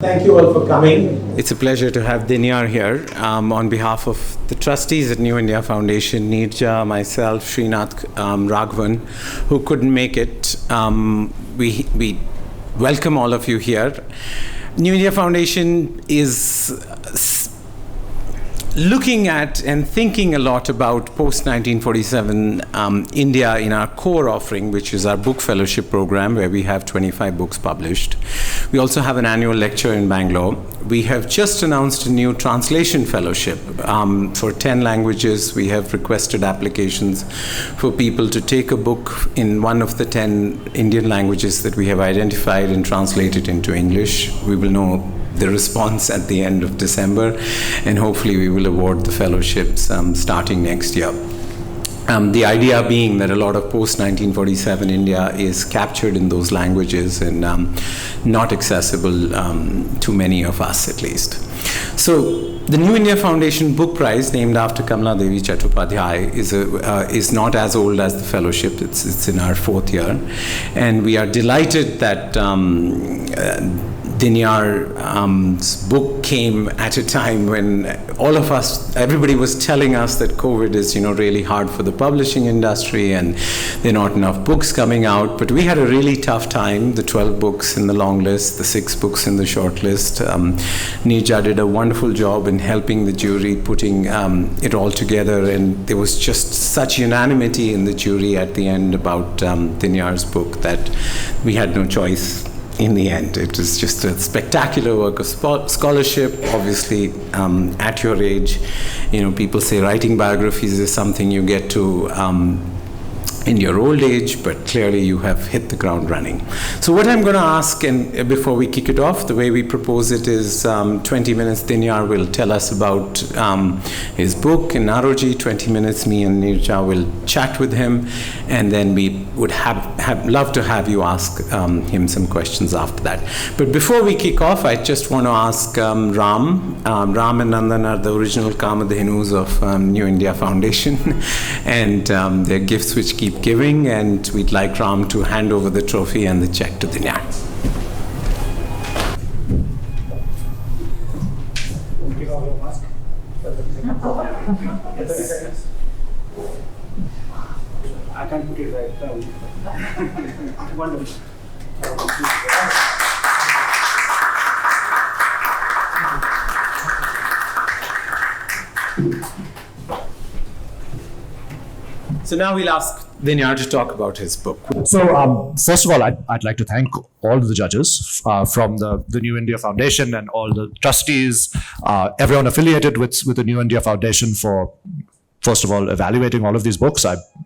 Thank you all for coming. It's a pleasure to have Dinyar here on behalf of the trustees at New India Foundation, Niraja, myself, Srinath, Raghavan, who couldn't make it. We welcome all of you here. New India Foundation is looking at and thinking a lot about post-1947 India in our core offering, which is our book fellowship program, where we have 25 books published. We also have an annual lecture in Bangalore. We have just announced a new translation fellowship. For 10 languages, we have requested applications for people to take a book in one of the 10 Indian languages that we have identified and translate it into English. We will know the response at the end of December, and hopefully we will award the fellowships starting next year. The idea being that a lot of post-1947 India is captured in those languages and not accessible to many of us, at least. So the New India Foundation Book Prize, named after Kamaladevi Chattopadhyay, is not as old as the fellowship. It's in our 4th year, and we are delighted that Dinyar's book came at a time when everybody was telling us that COVID is, really hard for the publishing industry and there are not enough books coming out. But we had a really tough time, the 12 books in the long list, the 6 books in the short list. Niraja did a wonderful job in helping the jury, putting it all together, and there was just such unanimity in the jury at the end about Dinyar's book that we had no choice. In the end, it was just a spectacular work of scholarship. Obviously, at your age, people say writing biographies is something you get to in your old age, but clearly you have hit the ground running. So what I'm going to ask, and before we kick it off, the way we propose it is 20 minutes Dinyar will tell us about his book in Naoroji, 20 minutes me and Niraja will chat with him, and then we would love to have you ask him some questions after that. But before we kick off, I just want to ask Ram and Nandan are the original Kamadhenus of New India Foundation, and they're gifts which keep giving, and we'd like Ram to hand over the trophy and the check to Dinyar. I can't put it right down. Wonderful. So now we'll ask Dinyar to talk about his book. So first of all, I'd like to thank all the judges from the New India Foundation and all the trustees, everyone affiliated with the New India Foundation for, first of all, evaluating all of these books.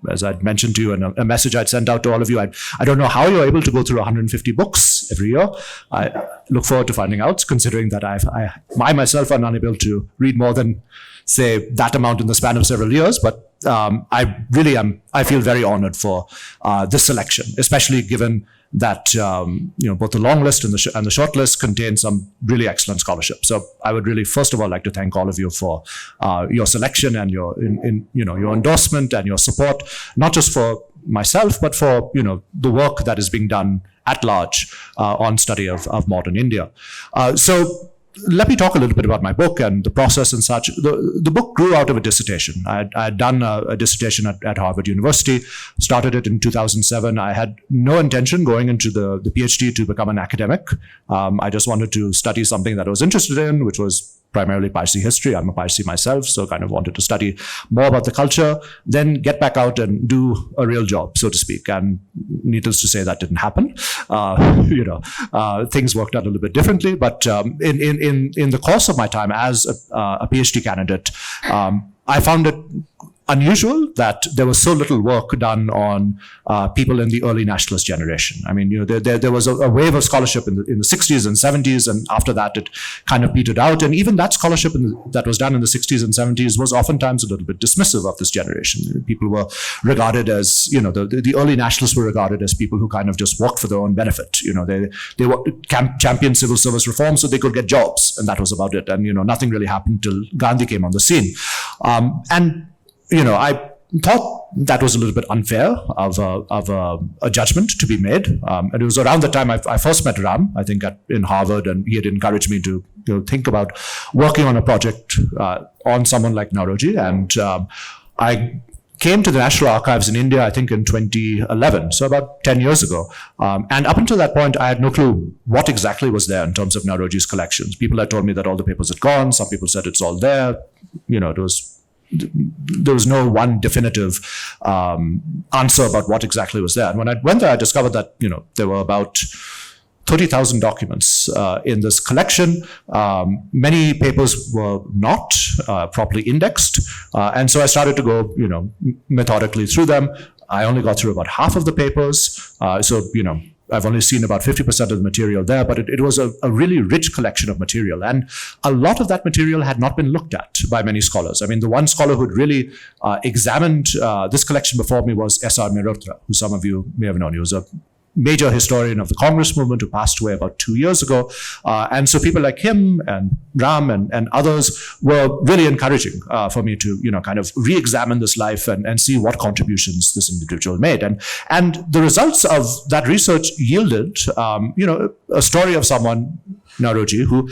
As I'd mentioned to you in a message I'd sent out to all of you, I don't know how you're able to go through 150 books every year. I look forward to finding out, considering that I myself am unable to read more than, say, that amount in the span of several years. But I feel very honored for this selection, especially given that both the long list and the short list contain some really excellent scholarship. So I would really, first of all, like to thank all of you for your selection and your endorsement and your support, not just for myself, but for the work that is being done at large on study of modern India. So let me talk a little bit about my book and the process and such. The book grew out of a dissertation. I had done a dissertation at Harvard University, started it in 2007. I had no intention going into the PhD to become an academic. I just wanted to study something that I was interested in, which was primarily Parsi history. I'm a Parsi myself, so kind of wanted to study more about the culture, then get back out and do a real job, so to speak. And needless to say, that didn't happen. Things worked out a little bit differently. But in the course of my time as a PhD candidate, I found it unusual that there was so little work done on people in the early nationalist generation. I mean, there was a wave of scholarship in the 60s and 70s, and after that it kind of petered out. And even that scholarship that was done in the 60s and 70s was oftentimes a little bit dismissive of this generation. People were regarded as, the early nationalists were regarded as people who kind of just worked for their own benefit. They championed civil service reform so they could get jobs, and that was about it. And nothing really happened till Gandhi came on the scene. I thought that was a little bit unfair of a judgment to be made. And it was around the time I first met Ram, I think in Harvard, and he had encouraged me to think about working on a project on someone like Naoroji. And I came to the National Archives in India, I think in 2011, so about 10 years ago. And up until that point, I had no clue what exactly was there in terms of Naoroji's collections. People had told me that all the papers had gone. Some people said it's all there. There was no one definitive answer about what exactly was there. And when I went there, I discovered that, there were about 30,000 documents in this collection. Many papers were not properly indexed. And so I started to go, methodically through them. I only got through about half of the papers. I've only seen about 50% of the material there, but it was a really rich collection of material. And a lot of that material had not been looked at by many scholars. I mean, the one scholar who had really examined this collection before me was S.R. Mehrotra, who some of you may have known. He was a major historian of the Congress movement who passed away about 2 years ago. And so people like him and Ram and others were really encouraging for me to, kind of re-examine this life and see what contributions this individual made. And the results of that research yielded, a story of someone, Naoroji, who,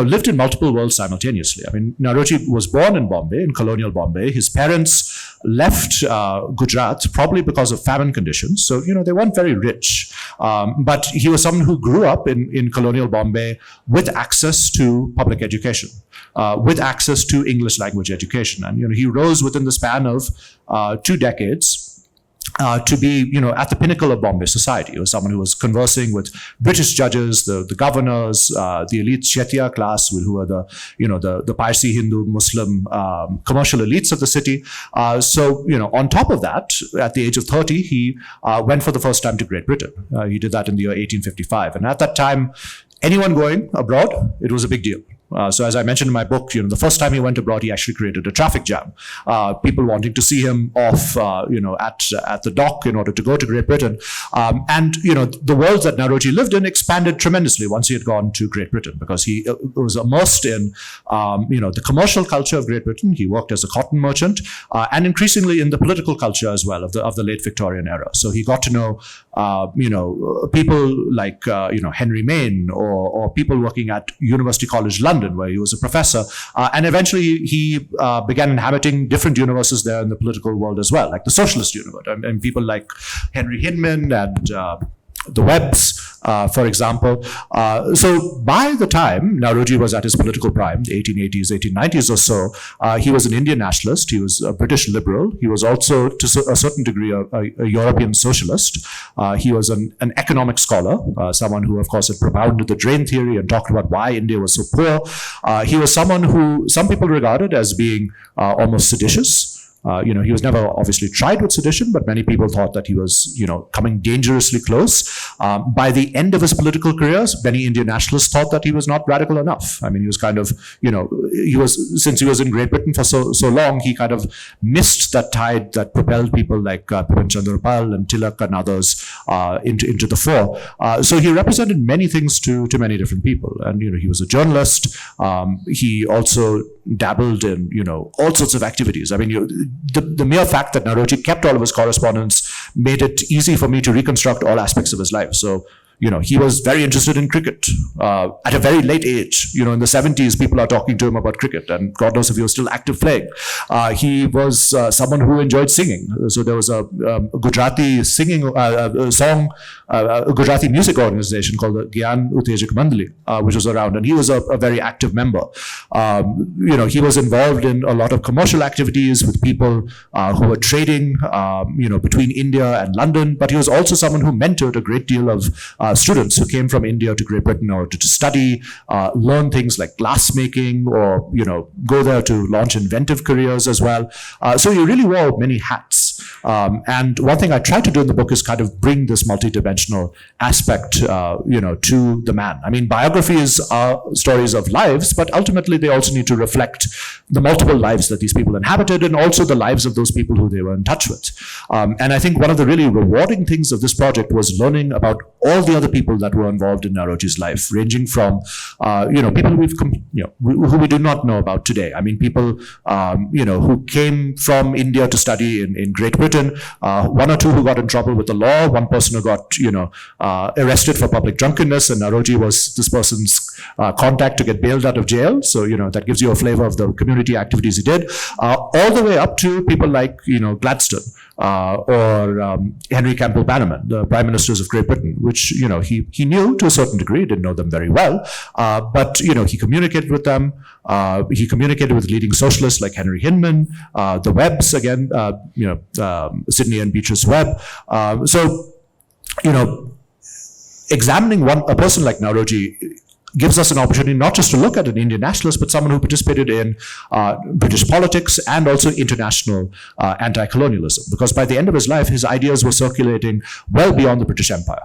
lived in multiple worlds simultaneously. I mean, Naoroji was born in Bombay, in colonial Bombay. His parents left Gujarat probably because of famine conditions. So, they weren't very rich. But he was someone who grew up in colonial Bombay with access to public education, with access to English language education. And, he rose within the span of 2 decades to be, at the pinnacle of Bombay society. He was someone who was conversing with British judges, the governors, the elite Kshatriya class, who are the Parsi, Hindu, Muslim commercial elites of the city. So, on top of that, at the age of 30, he went for the first time to Great Britain. He did that in the year 1855. And at that time, anyone going abroad, it was a big deal. So as I mentioned in my book, the first time he went abroad, he actually created a traffic jam. People wanting to see him off, at the dock in order to go to Great Britain. And the world that Naoroji lived in expanded tremendously once he had gone to Great Britain, because he was immersed in, the commercial culture of Great Britain. He worked as a cotton merchant, and increasingly in the political culture as well of the late Victorian era. So he got to know, people like, Henry Maine or people working at University College London, where he was a professor. And eventually he began inhabiting different universes there in the political world as well, like the socialist universe. And people like Henry Hinman and the Webbs, for example. So by the time Naoroji was at his political prime, the 1880s, 1890s or so, he was an Indian nationalist. He was a British liberal. He was also, to a certain degree, a European socialist. He was an economic scholar, someone who, of course, had propounded the drain theory and talked about why India was so poor. He was someone who some people regarded as being almost seditious. He was never obviously tried with sedition, but many people thought that he was, coming dangerously close. By the end of his political careers, many Indian nationalists thought that he was not radical enough. I mean, he was kind of, since he was in Great Britain for so long, he kind of missed that tide that propelled people like Bipin Chandra Pal and Tilak and others into the fore. So he represented many things to many different people. And, he was a journalist. He also dabbled in, all sorts of activities. I mean, the mere fact that Naoroji kept all of his correspondence made it easy for me to reconstruct all aspects of his life. So, he was very interested in cricket at a very late age. In the 70s, people are talking to him about cricket, and God knows if he was still active playing. He was someone who enjoyed singing. So there was a Gujarati singing song, a Gujarati music organization called the Gyan Utejak Mandali, which was around, and he was a very active member. He was involved in a lot of commercial activities with people who were trading, between India and London. But he was also someone who mentored a great deal of students who came from India to Great Britain in order to study, learn things like glass making, or go there to launch inventive careers as well. So he really wore many hats. And one thing I tried to do in the book is kind of bring this multidimensional aspect, to the man. I mean, biographies are stories of lives, but ultimately they also need to reflect the multiple lives that these people inhabited, and also the lives of those people who they were in touch with. And I think one of the really rewarding things of this project was learning about all the other people that were involved in Naoroji's life, ranging from, people who we do not know about today. I mean, people, who came from India to study in Great Great Britain, one or two who got in trouble with the law, one person who got, arrested for public drunkenness, and Naoroji was this person's contact to get bailed out of jail. So, that gives you a flavor of the community activities he did, all the way up to people like, Gladstone, or Henry Campbell Bannerman, the prime ministers of Great Britain, which, he knew to a certain degree, didn't know them very well, but, he communicated with them. He communicated with leading socialists like Henry Hinman, the Webbs again, Sidney and Beatrice Webb. Examining a person like Naoroji gives us an opportunity not just to look at an Indian nationalist, but someone who participated in British politics and also international anti-colonialism. Because by the end of his life, his ideas were circulating well beyond the British Empire.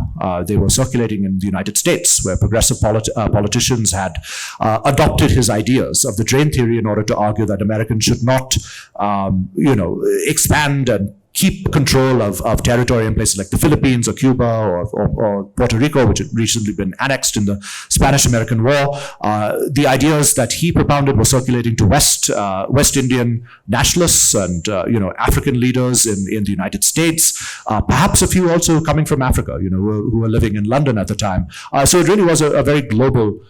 They were circulating in the United States, where progressive politicians had adopted his ideas of the drain theory in order to argue that Americans should not, expand and keep control of territory in places like the Philippines or Cuba or Puerto Rico, which had recently been annexed in the Spanish-American War. The ideas that he propounded were circulating to West Indian nationalists and African leaders in the United States, perhaps a few also coming from Africa, who were living in London at the time. So it really was a very global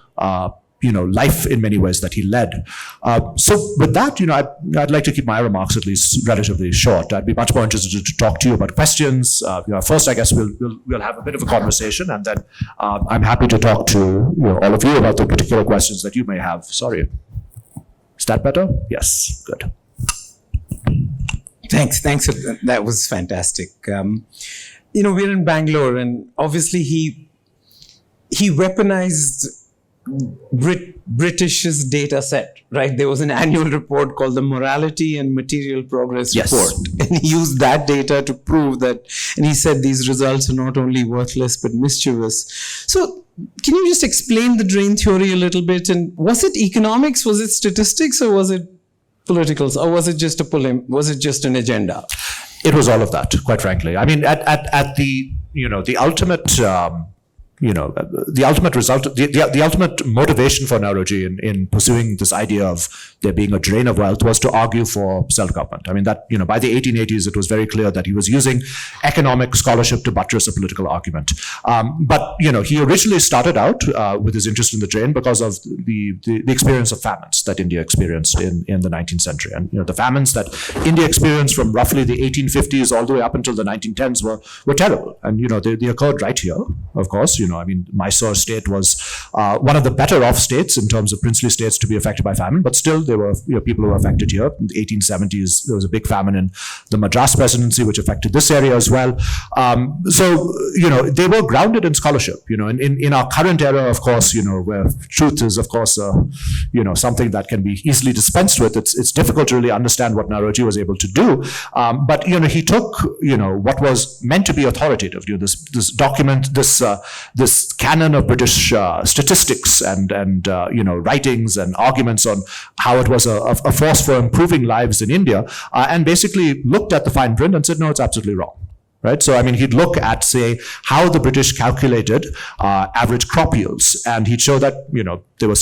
life in many ways that he led. So with that, I'd like to keep my remarks at least relatively short. I'd be much more interested to talk to you about questions. First, I guess we'll have a bit of a conversation, and then I'm happy to talk to all of you about the particular questions that you may have. Sorry. Is that better? Yes. Good. Thanks. That was fantastic. We're in Bangalore, and obviously he weaponized British's data set, right? There was an annual report called the Morality and Material Progress Report. And he used that data to prove that, and he said these results are not only worthless, but mischievous. So can you just explain the drain theory a little bit? And was it economics? Was it statistics? Or was it politicals? Or was it just an agenda? It was all of that, quite frankly. I mean, at the ultimate, the ultimate result, the ultimate motivation for Naoroji in pursuing this idea of there being a drain of wealth was to argue for self-government. I mean, that, by the 1880s, it was very clear that he was using economic scholarship to buttress a political argument. But he originally started out with his interest in the drain because of the experience of famines that India experienced in the 19th century. And, the famines that India experienced from roughly the 1850s all the way up until the 1910s were terrible. And, they occurred right here, of course. Mysore state was one of the better off states in terms of princely states to be affected by famine, but still there were people who were affected here. In the 1870s, there was a big famine in the Madras presidency, which affected this area as well. So they were grounded in scholarship. In our current era, of course, where truth is, of course, something that can be easily dispensed with. It's difficult to really understand what Naoroji was able to do. But he took what was meant to be authoritative. This document, this canon of British statistics and writings and arguments on how it was a force for improving lives in India, and basically looked at the fine print and said, no, it's absolutely wrong. Right. So, he'd look at, say, how the British calculated average crop yields, and he'd show that, there were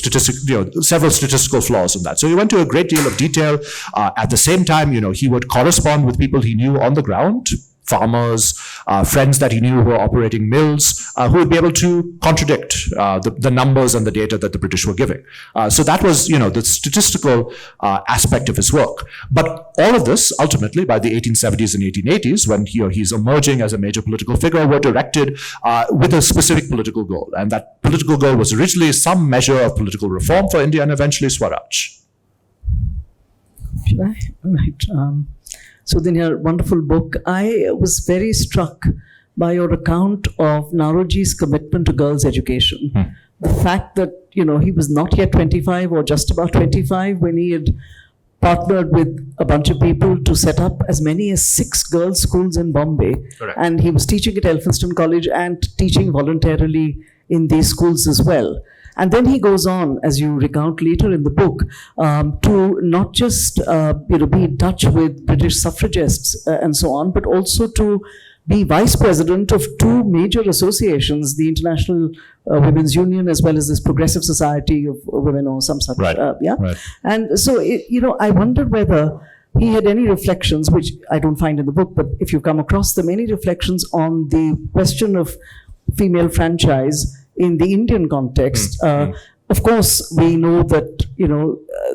several statistical flaws in that. So he went to a great deal of detail. At the same time, he would correspond with people he knew on the ground, farmers, friends that he knew who were operating mills, who would be able to contradict the numbers and the data that the British were giving. So that was, the statistical aspect of his work. But all of this, ultimately, by the 1870s and 1880s, when he's emerging as a major political figure, were directed with a specific political goal. And that political goal was originally some measure of political reform for India and eventually Swaraj. Right. So Dinyar, wonderful book. I was very struck by your account of Naoroji's commitment to girls' education. The fact that, he was not yet 25 or just about 25 when he had partnered with a bunch of people to set up as many as 6 girls' schools in Bombay. Correct. And he was teaching at Elphinstone College and teaching voluntarily in these schools as well. And then he goes on, as you recount later in the book, to not just be in touch with British suffragists and so on, but also to be vice president of 2 major associations, the International Women's Union as well as this Progressive Society of Women or some such. Right. Yeah. Right. And so, I wondered whether he had any reflections, which I don't find in the book, but if you come across them, any reflections on the question of female franchise in the Indian context. Of course, we know that,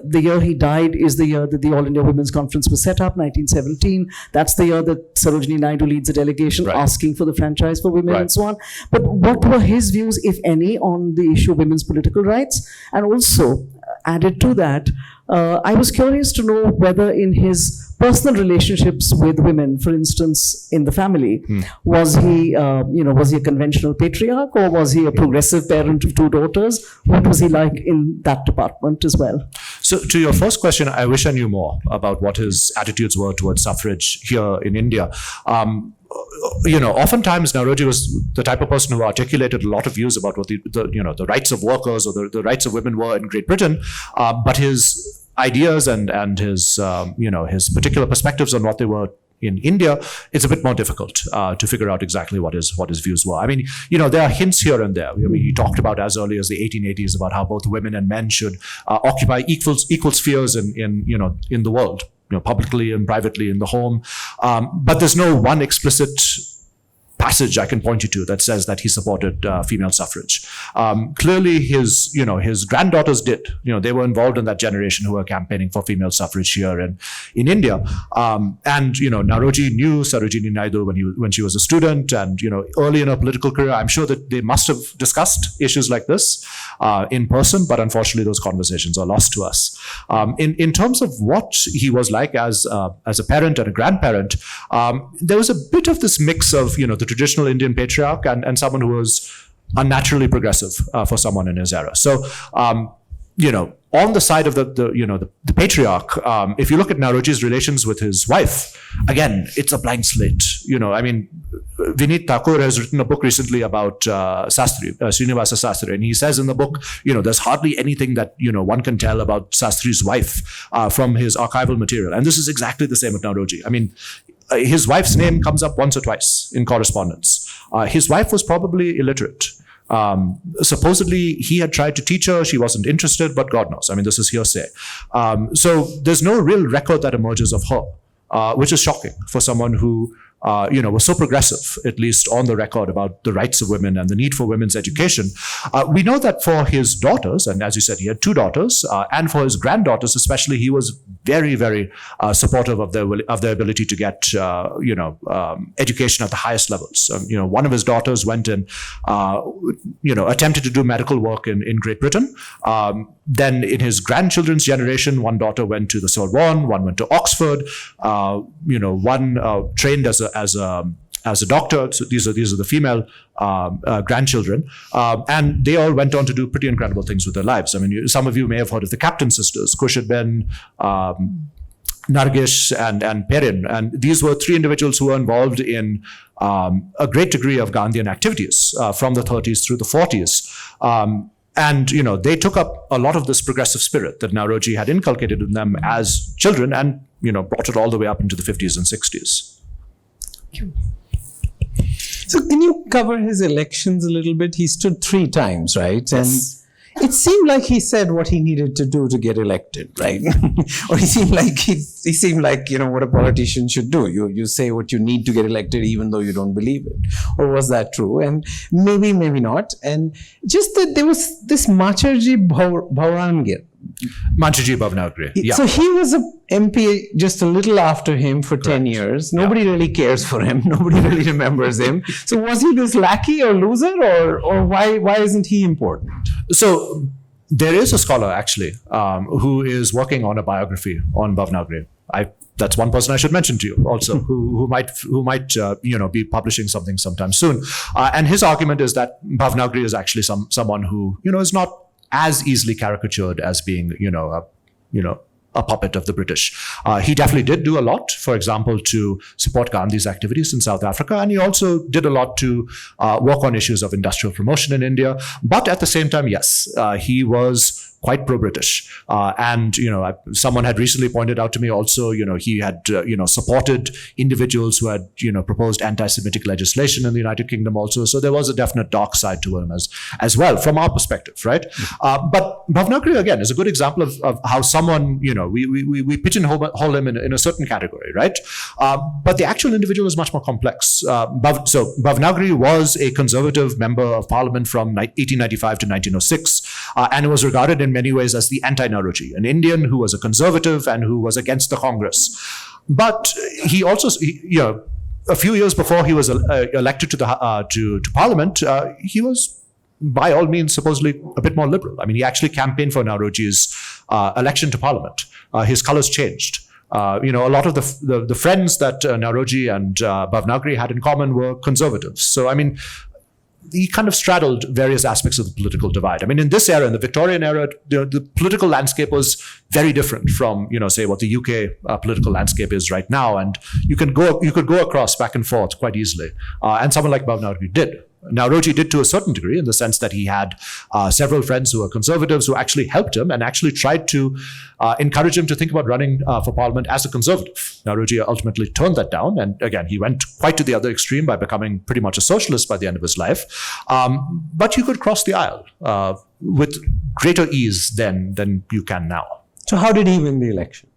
the year he died is the year that the All India Women's Conference was set up, 1917. That's the year that Sarojini Naidu leads a delegation asking for the franchise for women and so on. But what were his views, if any, on the issue of women's political rights? And also, added to that, I was curious to know whether in his personal relationships with women, for instance, in the family, was he a conventional patriarch, or was he a progressive parent of two daughters? What was he like in that department as well? So to your first question, I wish I knew more about what his attitudes were towards suffrage here in India. Oftentimes Naoroji was the type of person who articulated a lot of views about what the rights of workers or the rights of women were in Great Britain, but his ideas and his his particular perspectives on what they were in India, it's a bit more difficult to figure out exactly what his views were. I mean, there are hints here and there. I mean, he talked about as early as the 1880s about how both women and men should occupy equal spheres in the world, publicly and privately in the home. But there's no one explicit passage I can point you to that says that he supported female suffrage. Clearly, his granddaughters did. They were involved in that generation who were campaigning for female suffrage here in India. And Naoroji knew Sarojini Naidu when she was a student, and early in her political career, I'm sure that they must have discussed issues like this in person. But unfortunately, those conversations are lost to us. In terms of what he was like as a parent and a grandparent, there was a bit of this mix of the traditional Indian patriarch and someone who was unnaturally progressive for someone in his era. So, on the side of the patriarch, if you look at Naoroji's relations with his wife, again, it's a blank slate. Vineet Thakur has written a book recently about Sastri, Srinivasa Sastri, and he says in the book, there's hardly anything that, one can tell about Sastri's wife from his archival material. And this is exactly the same with Naoroji. I mean, his wife's name comes up once or twice in correspondence. His wife was probably illiterate. Supposedly, he had tried to teach her. She wasn't interested, but God knows. I mean, this is hearsay. So there's no real record that emerges of her, which is shocking for someone who was so progressive, at least on the record, about the rights of women and the need for women's education. We know that for his daughters, and as you said, he had two daughters, and for his granddaughters especially, he was very, very supportive of their ability to get, education at the highest levels. One of his daughters went and, attempted to do medical work in Great Britain. Then in his grandchildren's generation, one daughter went to the Sorbonne, one went to Oxford, one trained as a doctor. So these are the female grandchildren, and they all went on to do pretty incredible things with their lives. I mean, some of you may have heard of the Captain sisters, Khurshid-Ben, Nargish, and Perin, and these were three individuals who were involved in a great degree of Gandhian activities from the 30s through the 40s. And, they took up a lot of this progressive spirit that Naoroji had inculcated in them as children and, brought it all the way up into the 50s and 60s. So can you cover his elections a little bit? He stood 3 times, right? Yes. And it seemed like he said what he needed to do to get elected, right? Or he seemed like what a politician should do. You say what you need to get elected even though you don't believe it. Or was that true? And maybe not. And just that there was this Machaji Bhaurangir. Manchiji Bhavnagri. Yeah. So he was a MP just a little after him for 10 years. Nobody really cares for him. Nobody really remembers him. So was he this lackey or loser, or why isn't he important? So there is a scholar actually who is working on a biography on Bhavnagri. That's one person I should mention to you also, who might be publishing something sometime soon. And his argument is that Bhavnagri is actually someone who is not as easily caricatured as being, a puppet of the British. He definitely did do a lot, for example, to support Gandhi's activities in South Africa. And he also did a lot to work on issues of industrial promotion in India. But at the same time, yes, he was quite pro-British. And, someone had recently pointed out to me also, he had, supported individuals who had, proposed anti-Semitic legislation in the United Kingdom also. So there was a definite dark side to him as well, from our perspective, right? But Bhavnagri, again, is a good example of how someone, we pigeonhole him in a certain category, right? But the actual individual is much more complex. So Bhavnagri was a conservative member of parliament from 1895 to 1906, and was regarded in many ways as the anti-Naoroji, an Indian who was a conservative and who was against the Congress. But he also, a few years before he was elected to parliament, he was by all means supposedly a bit more liberal. I mean, he actually campaigned for Naoroji's election to parliament. His colors changed. A lot of the friends that Naoroji and Bhavnagri had in common were conservatives. So, I mean, he kind of straddled various aspects of the political divide. I mean, in this era, in the Victorian era, the political landscape was very different from, say what the UK political landscape is right now. And you could go across back and forth quite easily. And someone like Bhavnagri did. Naoroji did to a certain degree, in the sense that he had several friends who were conservatives who actually helped him and actually tried to encourage him to think about running for parliament as a conservative. Naoroji ultimately turned that down, and again, he went quite to the other extreme by becoming pretty much a socialist by the end of his life. But you could cross the aisle with greater ease than you can now. So how did he win the election?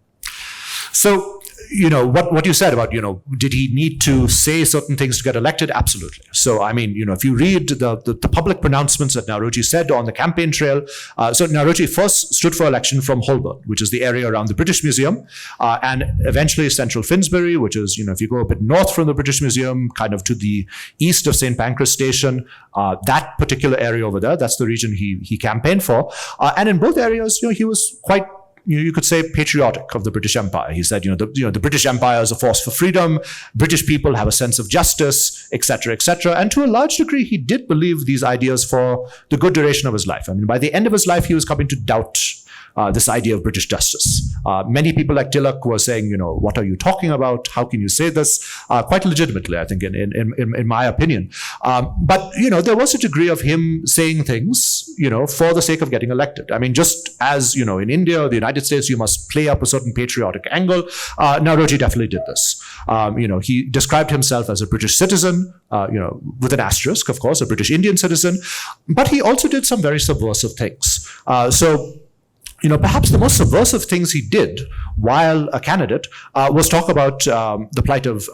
So, what you said about, did he need to say certain things to get elected? Absolutely. So, I mean, if you read the public pronouncements that Naoroji said on the campaign trail, so Naoroji first stood for election from Holborn, which is the area around the British Museum, and eventually Central Finsbury, which is, if you go a bit north from the British Museum, kind of to the east of St. Pancras Station, that particular area over there, that's the region he campaigned for. And in both areas, he was quite, you could say, patriotic of the British Empire. He said, the British Empire is a force for freedom. British people have a sense of justice, etc., etc. And to a large degree, he did believe these ideas for the good duration of his life. I mean, by the end of his life, he was coming to doubt this idea of British justice. Many people like Tilak were saying, what are you talking about? How can you say this? Quite legitimately, I think, in my opinion. But, there was a degree of him saying things, for the sake of getting elected. I mean, just as, in India or the United States, you must play up a certain patriotic angle. Naoroji definitely did this. He described himself as a British citizen, with an asterisk, of course, a British Indian citizen. But he also did some very subversive things. Perhaps the most subversive things he did while a candidate was talk about the plight of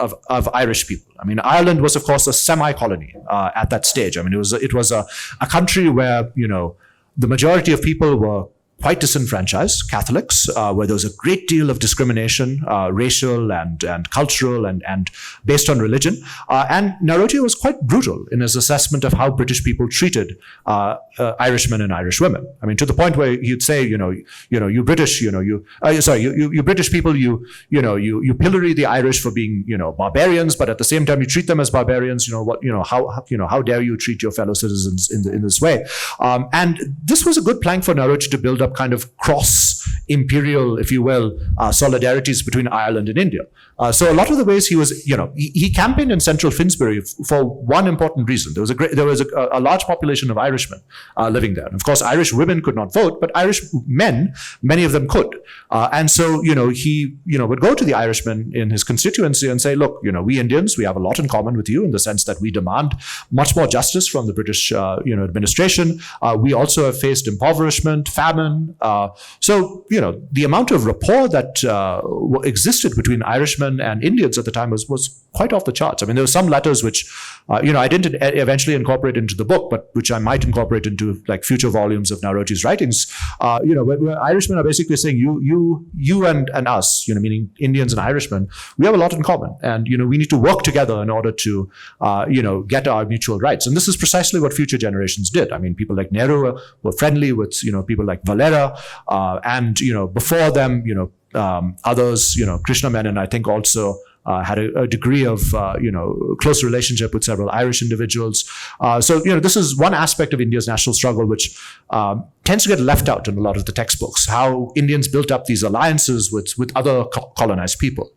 Irish people. I mean, Ireland was, of course, a semi-colony at that stage. I mean, it was a country where, the majority of people were quite disenfranchised, Catholics, where there was a great deal of discrimination, racial and cultural and based on religion. And Naoroji was quite brutal in his assessment of how British people treated Irishmen and Irish women. I mean, to the point where he'd say, you British, you British people, you pillory the Irish for being, barbarians, but at the same time you treat them as barbarians. How dare you treat your fellow citizens in this way? And this was a good plank for Naoroji to build up kind of cross-imperial, if you will, solidarities between Ireland and India. So a lot of the ways he was, he campaigned in Central Finsbury for one important reason. There was a large population of Irishmen living there. And of course, Irish women could not vote, but Irish men, many of them could. And so, he, would go to the Irishmen in his constituency and say, look, we Indians, we have a lot in common with you in the sense that we demand much more justice from the British, administration. We also have faced impoverishment, famine. So, the amount of rapport that existed between Irishmen and Indians at the time was quite off the charts. I mean, there were some letters which, I didn't eventually incorporate into the book, but which I might incorporate into like future volumes of Naoroji's writings. Where Irishmen are basically saying, you and us, meaning Indians and Irishmen, we have a lot in common, and we need to work together in order to, get our mutual rights. And this is precisely what future generations did. I mean, people like Nehru were friendly with, people like Valera, and before them, others, Krishna Menon, I think also had a degree of, close relationship with several Irish individuals. So, this is one aspect of India's national struggle, which tends to get left out in a lot of the textbooks, how Indians built up these alliances with other colonized people.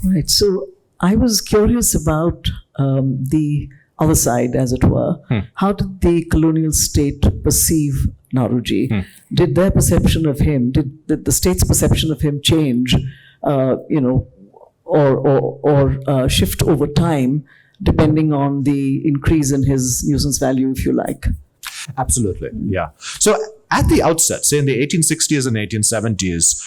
Right. So I was curious about the other side, as it were. How did the colonial state perceive Naoroji, did their perception of him, did the state's perception of him change, or shift over time, depending on the increase in his nuisance value, if you like? Absolutely, yeah. So at the outset, say in the 1860s and 1870s,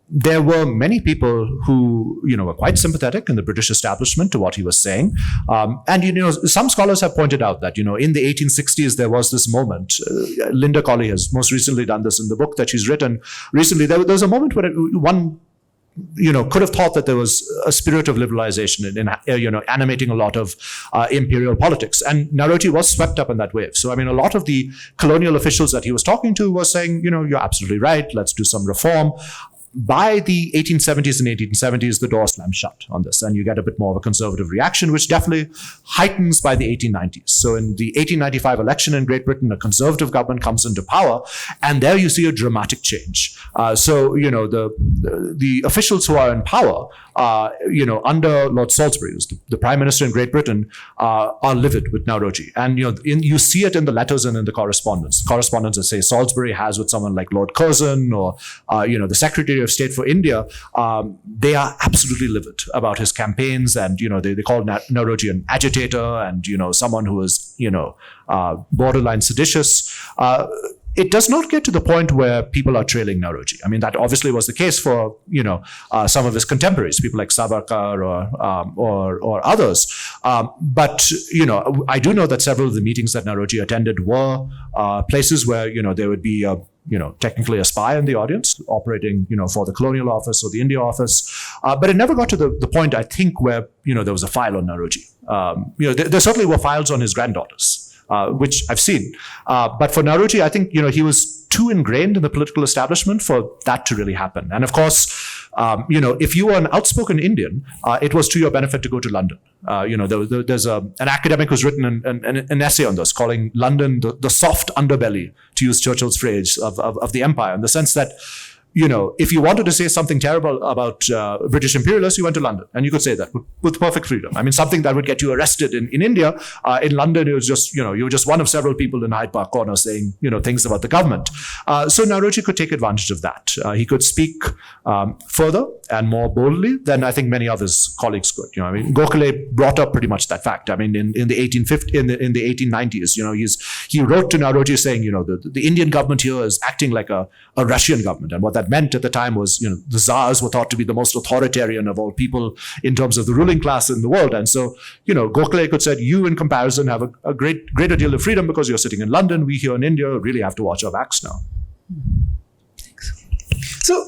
there were many people who, were quite sympathetic in the British establishment to what he was saying. And, some scholars have pointed out that, in the 1860s, there was this moment. Linda Colley has most recently done this in the book that she's written recently. There was a moment where one could have thought that there was a spirit of liberalization in animating a lot of imperial politics. And Naoroji was swept up in that wave. So, a lot of the colonial officials that he was talking to was saying, you're absolutely right, let's do some reform. By the 1870s and 1870s, the door slams shut on this, and you get a bit more of a conservative reaction, which definitely heightens by the 1890s. So in the 1895 election in Great Britain, a conservative government comes into power, and there you see a dramatic change. The officials who are in power, under Lord Salisbury, who's the Prime Minister in Great Britain, are livid with Naoroji. And, you see it in the letters and in the correspondence. Correspondence that say Salisbury has with someone like Lord Curzon or, the Secretary of State for India, they are absolutely livid about his campaigns, and they call Naoroji an agitator and someone who is borderline seditious. It does not get to the point where people are trailing Naoroji. That obviously was the case for some of his contemporaries, people like Sabharwal or others. But I do know that several of the meetings that Naoroji attended were places where there would be technically a spy in the audience operating, for the Colonial Office or the India Office. But it never got to the point, I think, where, there was a file on Naoroji. There certainly were files on his granddaughters, which I've seen. But for Naoroji, I think, he was too ingrained in the political establishment for that to really happen. And of course, if you were an outspoken Indian, it was to your benefit to go to London. There's an academic who's written an essay on this, calling London the soft underbelly, to use Churchill's phrase, of the empire, in the sense that, if you wanted to say something terrible about British imperialists, you went to London, and you could say that with perfect freedom. Something that would get you arrested in India. In London, it was just, you were just one of several people in Hyde Park Corner saying, things about the government. So Naoroji could take advantage of that. He could speak further and more boldly than I think many of his colleagues could. Gokul brought up pretty much that fact. In the 1890s, he wrote to Naoroji saying, the Indian government here is acting like a Russian government, and what that meant at the time was, the Tsars were thought to be the most authoritarian of all people in terms of the ruling class in the world. And so, Gokul could say, you in comparison have a greater deal of freedom because you're sitting in London. We here in India really have to watch our backs now. So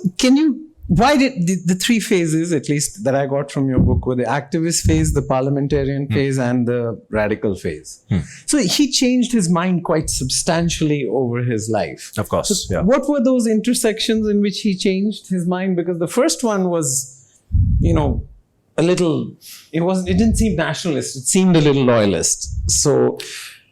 why did the three phases, at least that I got from your book, were the activist phase, the parliamentarian phase, and the radical phase? So he changed his mind quite substantially over his life. Of course, so what were those intersections in which he changed his mind? Because the first one was, a little, it didn't seem nationalist, it seemed a little loyalist. So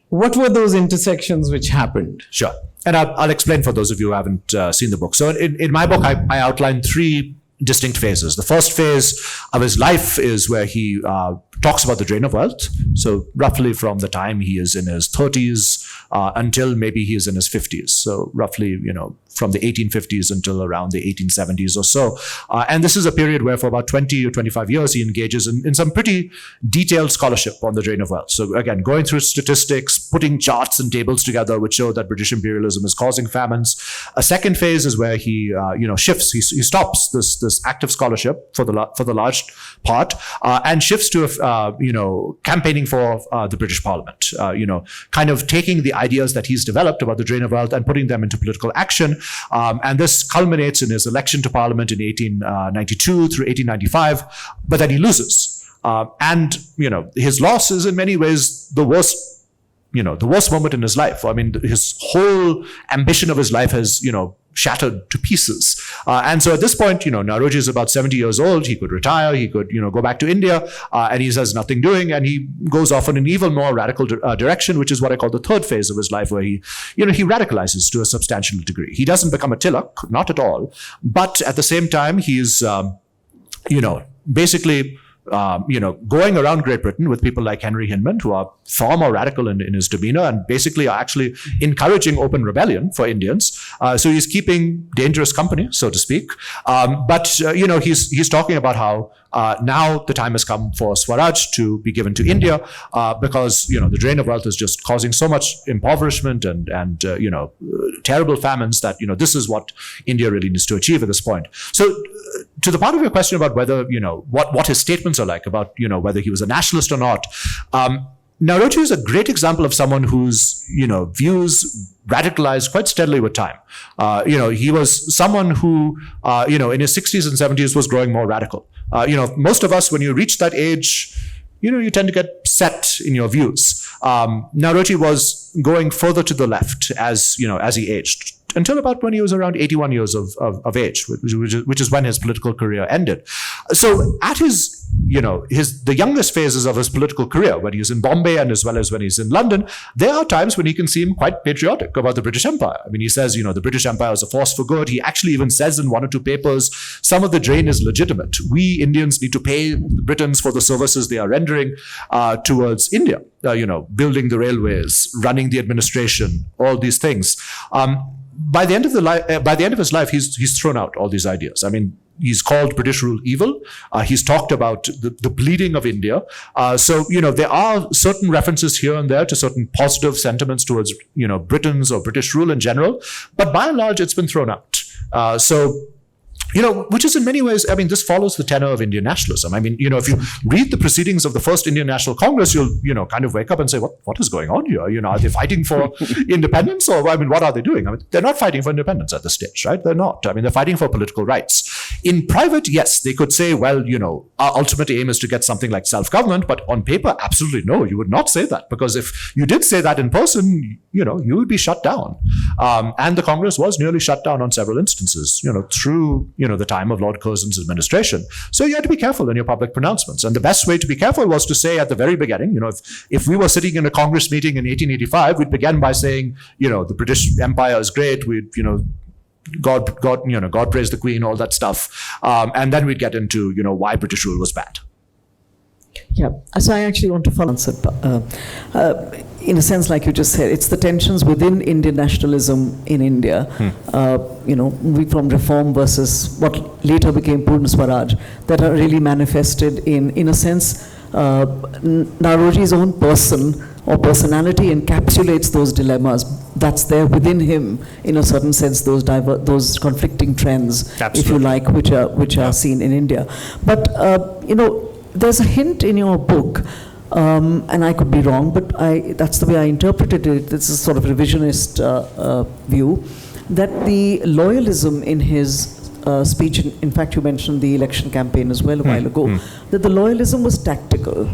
what were those intersections which happened? Sure. And I'll explain for those of you who haven't seen the book. So in my book, I outlined three distinct phases. The first phase of his life is where he talks about the drain of wealth. So roughly from the time he is in his 30s until maybe he is in his 50s. So roughly, from the 1850s until around the 1870s or so. And this is a period where for about 20 or 25 years, he engages in some pretty detailed scholarship on the drain of wealth. So again, going through statistics, putting charts and tables together which show that British imperialism is causing famines. A second phase is where he, shifts. He stops this active scholarship for the large part and shifts to, campaigning for the British Parliament. Kind of taking the ideas that he's developed about the drain of wealth and putting them into political action. And this culminates in his election to Parliament in 1892 through 1895, but then he loses. And his loss is in many ways the worst moment in his life. His whole ambition of his life has, shattered to pieces. And so at this point, Naoroji is about 70 years old. He could retire. He could, go back to India, and he has nothing doing. And he goes off in an even more radical direction, which is what I call the third phase of his life, where he radicalizes to a substantial degree. He doesn't become a Tilak, not at all. But at the same time, he is, basically going around Great Britain with people like Henry Hinman, who are far more radical in his demeanor and basically are actually encouraging open rebellion for Indians. So he's keeping dangerous company, so to speak. But he's talking about how now the time has come for Swaraj to be given to India because the drain of wealth is just causing so much impoverishment and terrible famines that this is what India really needs to achieve at this point. So to the part of your question about whether what his statements are like about whether he was a nationalist or not, Naoroji is a great example of someone whose views radicalized quite steadily with time. He was someone who in his 60s and 70s was growing more radical. Most of us, when you reach that age, you tend to get set in your views. Naoroji was going further to the left as he aged, until about when he was around 81 years of age, which is when his political career ended. So at the youngest phases of his political career, when he was in Bombay and as well as when he's in London, there are times when he can seem quite patriotic about the British Empire. I mean, he says, the British Empire is a force for good. He actually even says in one or two papers, some of the drain is legitimate. We Indians need to pay the Britons for the services they are rendering towards India, building the railways, running the administration, all these things. By the end of his life, he's thrown out all these ideas. I mean, he's called British rule evil. He's talked about the bleeding of India. So there are certain references here and there to certain positive sentiments towards Britons or British rule in general, but by and large, it's been thrown out. Which is in many ways, I mean, this follows the tenor of Indian nationalism. I mean, if you read the proceedings of the first Indian National Congress, you'll, kind of wake up and say, what is going on here? Are they fighting for independence? Or, I mean, what are they doing? I mean, they're not fighting for independence at this stage, right? They're not. I mean, they're fighting for political rights. In private, yes, they could say, well, our ultimate aim is to get something like self-government, but on paper, absolutely no, you would not say that, because if you did say that in person, you would be shut down. And the Congress was nearly shut down on several instances, through, the time of Lord Curzon's administration. So you had to be careful in your public pronouncements. And the best way to be careful was to say at the very beginning, if we were sitting in a Congress meeting in 1885, we'd begin by saying, the British Empire is great. We'd, God praise the Queen, all that stuff. And then we'd get into, why British rule was bad. Yeah, so I actually want to follow on in a sense, like you just said, it's the tensions within Indian nationalism in India, moving from reform versus what later became Purna Swaraj, that are really manifested in a sense, Naoroji's own person or personality encapsulates those dilemmas that's there within him, in a certain sense, those conflicting trends, Absolutely. if you like, which are seen in India. But there's a hint in your book, and I could be wrong, but that's the way I interpreted it. This is sort of revisionist view, that the loyalism in his speech, in fact you mentioned the election campaign as well a while ago, that the loyalism was tactical.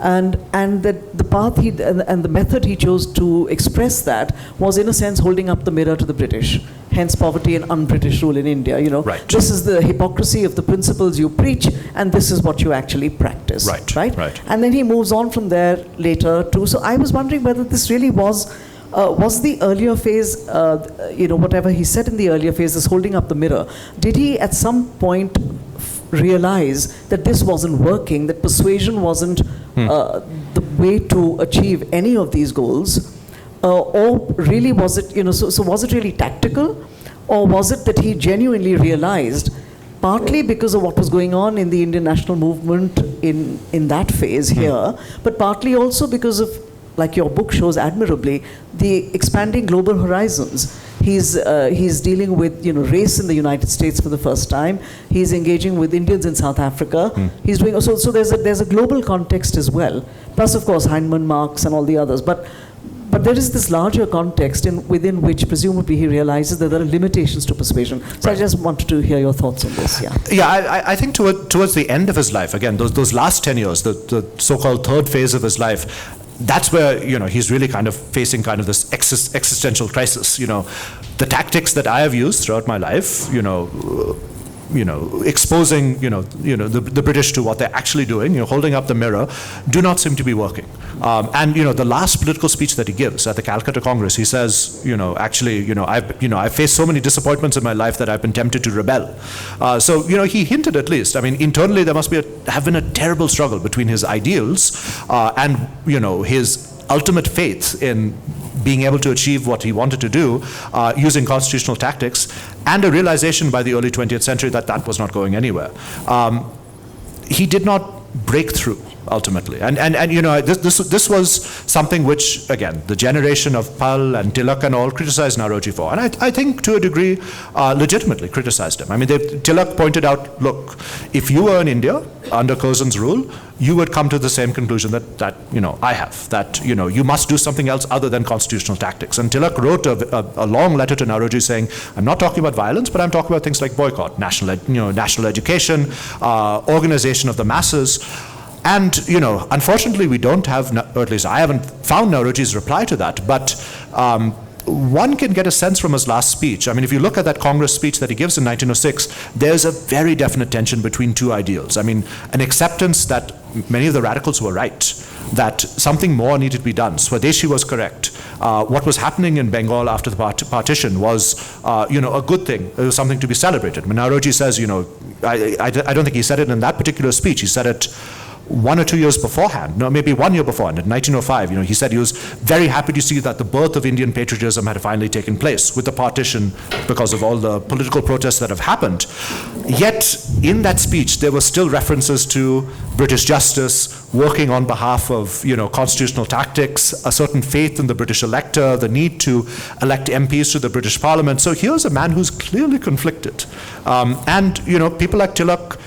And that the path and the method he chose to express that was, in a sense, holding up the mirror to the British. Hence, poverty and un-British rule in India. Right. This is the hypocrisy of the principles you preach, and this is what you actually practice. Right. And then he moves on from there later too. So I was wondering whether this really was the earlier phase. Whatever he said in the earlier phase, this holding up the mirror. Did he at some point realize that this wasn't working, that persuasion wasn't the way to achieve any of these goals, or really was it, so was it really tactical, or was it that he genuinely realized, partly because of what was going on in the Indian national movement in that phase here, but partly also because of, like your book shows admirably, the expanding global horizons. He's dealing with race in the United States for the first time. He's engaging with Indians in South Africa. He's doing so there's a global context as well. Plus, of course, Heinemann, Marx, and all the others. But there is this larger context within which presumably he realizes that there are limitations to persuasion. So I just wanted to hear your thoughts on this. I think towards the end of his life, again, those last 10 years, the so-called third phase of his life, that's where he's really kind of facing kind of this existential crisis. The tactics that I have used throughout my life, exposing, the British to what they're actually doing, holding up the mirror, do not seem to be working. And the last political speech that he gives at the Calcutta Congress, he says, I've faced so many disappointments in my life that I've been tempted to rebel. So he hinted at least. I mean, internally there must have been a terrible struggle between his ideals and his ultimate faith in being able to achieve what he wanted to do using constitutional tactics, and a realization by the early 20th century that was not going anywhere. He did not break through ultimately, and this was something which, again, the generation of Pal and Tilak and all criticized Naoroji for, and I think to a degree legitimately criticized him. I mean, Tilak pointed out, look, if you were in India under Curzon's rule, you would come to the same conclusion that I have, that you must do something else other than constitutional tactics. And Tilak wrote a long letter to Naoroji saying, I'm not talking about violence, but I'm talking about things like boycott, national education, organization of the masses. And unfortunately, we don't have, or at least I haven't found Naoroji's reply to that, but one can get a sense from his last speech. I mean, if you look at that Congress speech that he gives in 1906, there's a very definite tension between two ideals. I mean, an acceptance that many of the radicals were right, that something more needed to be done. Swadeshi was correct. What was happening in Bengal after the partition was, a good thing. It was something to be celebrated. Naoroji says, I don't think he said it in that particular speech. He said it 1 or 2 years beforehand, no, maybe 1 year beforehand, in 1905, he said he was very happy to see that the birth of Indian patriotism had finally taken place with the partition because of all the political protests that have happened. Yet, in that speech, there were still references to British justice, working on behalf of, constitutional tactics, a certain faith in the British elector, the need to elect MPs to the British Parliament. So here's a man who's clearly conflicted. And, people like Tilak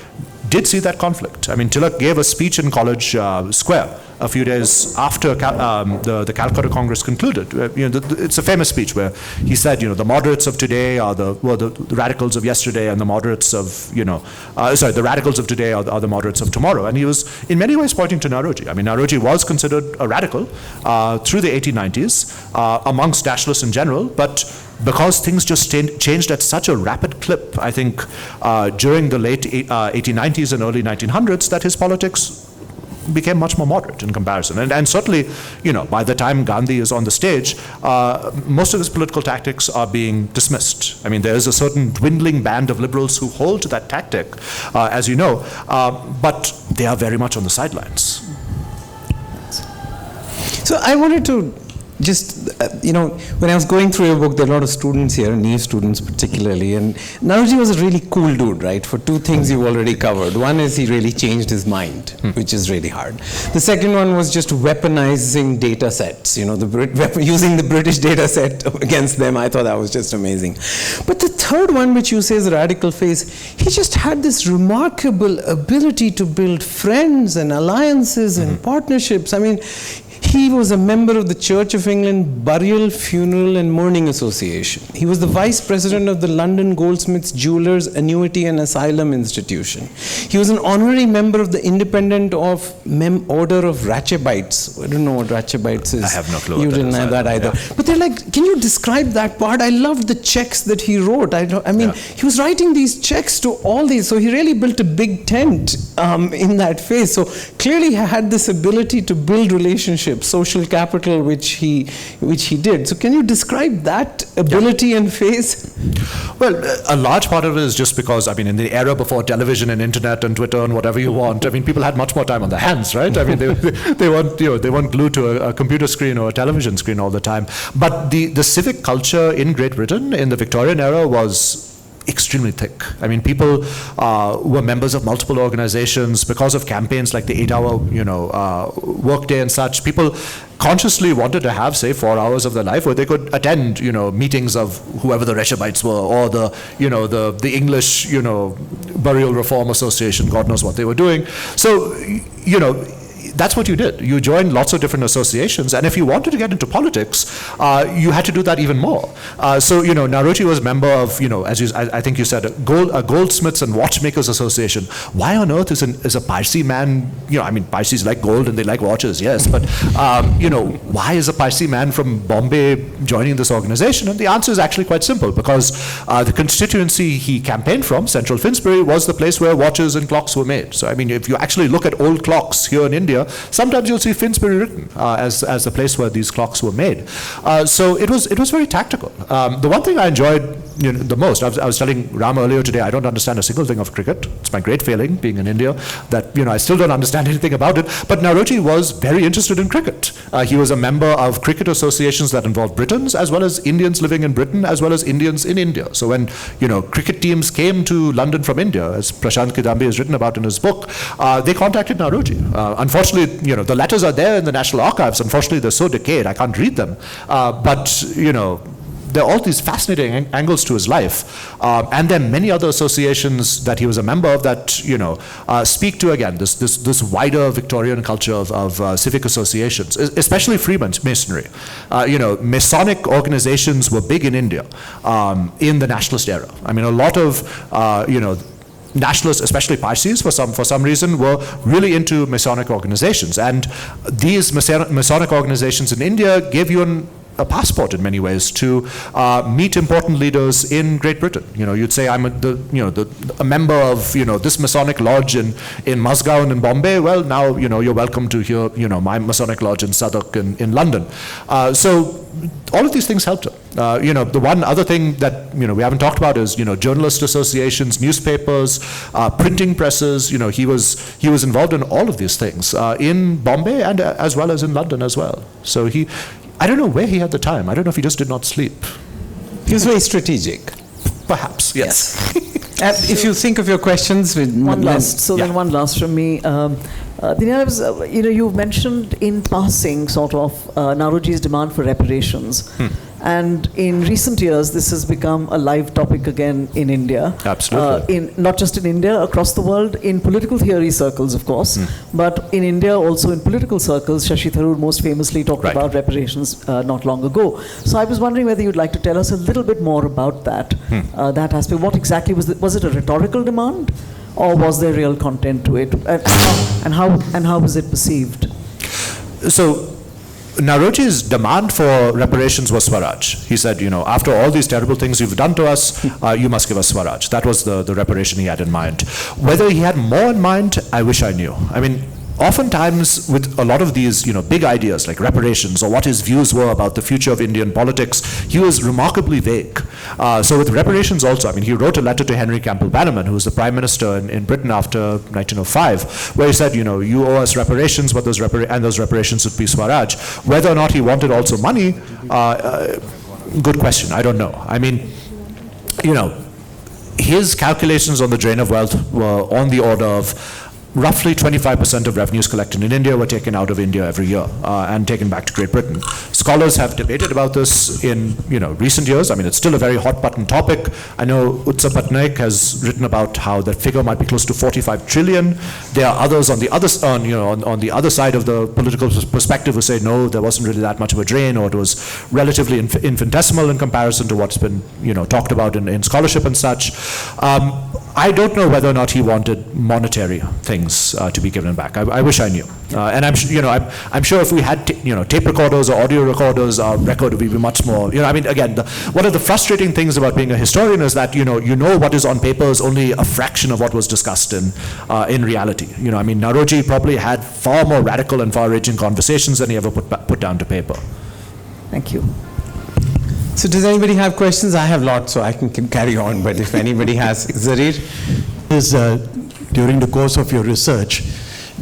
did see that conflict. I mean, Tilak gave a speech in College Square a few days after the Calcutta Congress concluded. It's a famous speech where he said, the moderates of today are the radicals of yesterday, and the moderates of, the radicals of today are the moderates of tomorrow. And he was in many ways pointing to Naoroji. I mean, Naoroji was considered a radical through the 1890s amongst nationalists in general, but because things just changed at such a rapid clip, I think, during the late 1890s and early 1900s, that his politics became much more moderate in comparison. And certainly, by the time Gandhi is on the stage, most of his political tactics are being dismissed. I mean, there is a certain dwindling band of liberals who hold to that tactic, as you know, but they are very much on the sidelines. So I wanted to just, when I was going through your book, there are a lot of students here, NIF students particularly, and Naoroji was a really cool dude, right? For two things you've already covered. One is he really changed his mind, which is really hard. The second one was just weaponizing data sets, using the British data set against them. I thought that was just amazing. But the third one, which you say is a radical phase, he just had this remarkable ability to build friends and alliances and partnerships. I mean, he was a member of the Church of England Burial, Funeral and Mourning Association. He was the vice president of the London Goldsmiths, Jewellers, Annuity and Asylum Institution. He was an honorary member of the Independent Order of Rachabites. I don't know what Rachabites is. I have no clue. You didn't know that either. Yeah. But they're like, can you describe that part? I loved the checks that he wrote. He was writing these checks to all these. So he really built a big tent in that phase. So clearly he had this ability to build relationships, social capital, which he did. So can you describe that ability and phase? Well, a large part of it is just because, in the era before television and internet and Twitter and whatever you want, people had much more time on their hands, right? They weren't glued to a computer screen or a television screen all the time. But the civic culture in Great Britain in the Victorian era was extremely thick. People were members of multiple organizations because of campaigns like the 8-hour, workday and such. People consciously wanted to have, say, 4 hours of their life where they could attend, meetings of whoever the Rechabites were, or the English, Burial Reform Association. God knows what they were doing. So, that's what you did. You joined lots of different associations, and if you wanted to get into politics, you had to do that even more. So, Naoroji was a member of, as I think you said, a Goldsmiths and Watchmakers Association. Why on earth is a Parsi man, Parsis like gold and they like watches, yes, but, why is a Parsi man from Bombay joining this organization? And the answer is actually quite simple, because the constituency he campaigned from, Central Finsbury, was the place where watches and clocks were made. So, if you actually look at old clocks here in India, sometimes you'll see Finsbury written as the place where these clocks were made. So it was very tactical. The one thing I enjoyed the most, I was telling Ram earlier today, I don't understand a single thing of cricket. It's my great failing, being in India, that I still don't understand anything about it. But Naoroji was very interested in cricket. He was a member of cricket associations that involved Britons, as well as Indians living in Britain, as well as Indians in India. So when cricket teams came to London from India, as Prashant Kidambi has written about in his book, they contacted Naoroji. Unfortunately, the letters are there in the National Archives. Unfortunately, they're so decayed, I can't read them. But there are all these fascinating angles to his life. And then many other associations that he was a member of that, speak to, again, this wider Victorian culture of civic associations, especially Freemasonry. Masonic organizations were big in India in the nationalist era. A lot of, nationalists, especially Parsis, for some reason, were really into Masonic organizations. And these Masonic organizations in India gave you a passport in many ways to meet important leaders in Great Britain. You'd say, I'm a member of this Masonic lodge in Musgao and in Bombay. Well, now you're welcome to hear my Masonic lodge in Southwark in London. So all of these things helped him. The one other thing that we haven't talked about is journalist associations, newspapers, printing presses. He was involved in all of these things in Bombay and as well as in London as well. So I don't know where he had the time. I don't know if he just did not sleep. He was very strategic. Perhaps, yes. If you think of your questions, one last from me. Dinyar, you mentioned in passing sort of Naoroji's demand for reparations. And in recent years, this has become a live topic again in India. Absolutely. Not just in India, across the world, in political theory circles, of course, but in India also in political circles. Shashi Tharoor most famously talked about reparations not long ago. So I was wondering whether you'd like to tell us a little bit more about that, that aspect. What exactly was it a rhetorical demand, or was there real content to it? And how was it perceived? So Naoroji's demand for reparations was Swaraj. He said, after all these terrible things you've done to us, you must give us Swaraj. That was the reparation he had in mind. Whether he had more in mind, I wish I knew. Oftentimes with a lot of these, big ideas like reparations or what his views were about the future of Indian politics, he was remarkably vague. So with reparations also, he wrote a letter to Henry Campbell Bannerman, who was the Prime Minister in Britain after 1905, where he said, you owe us reparations, but those reparations should be Swaraj. Whether or not he wanted also money, good question, I don't know. His calculations on the drain of wealth were on the order of roughly 25% of revenues collected in India were taken out of India every year and taken back to Great Britain. Scholars have debated about this in recent years. It's still a very hot button topic. I know Utsa Patnaik has written about how that figure might be close to 45 trillion. There are others on the other side of the political perspective who say no, there wasn't really that much of a drain, or it was relatively infinitesimal in comparison to what's been talked about in scholarship and such. I don't know whether or not he wanted monetary things to be given back. I wish I knew. And I'm sure if we had tape recorders or audio recorders, our record would be much more. Again, one of the frustrating things about being a historian is that what is on paper is only a fraction of what was discussed in reality. Naoroji probably had far more radical and far-reaching conversations than he ever put down to paper. Thank you. So does anybody have questions? I have lots, so I can carry on, but if anybody has, Zarir? During the course of your research,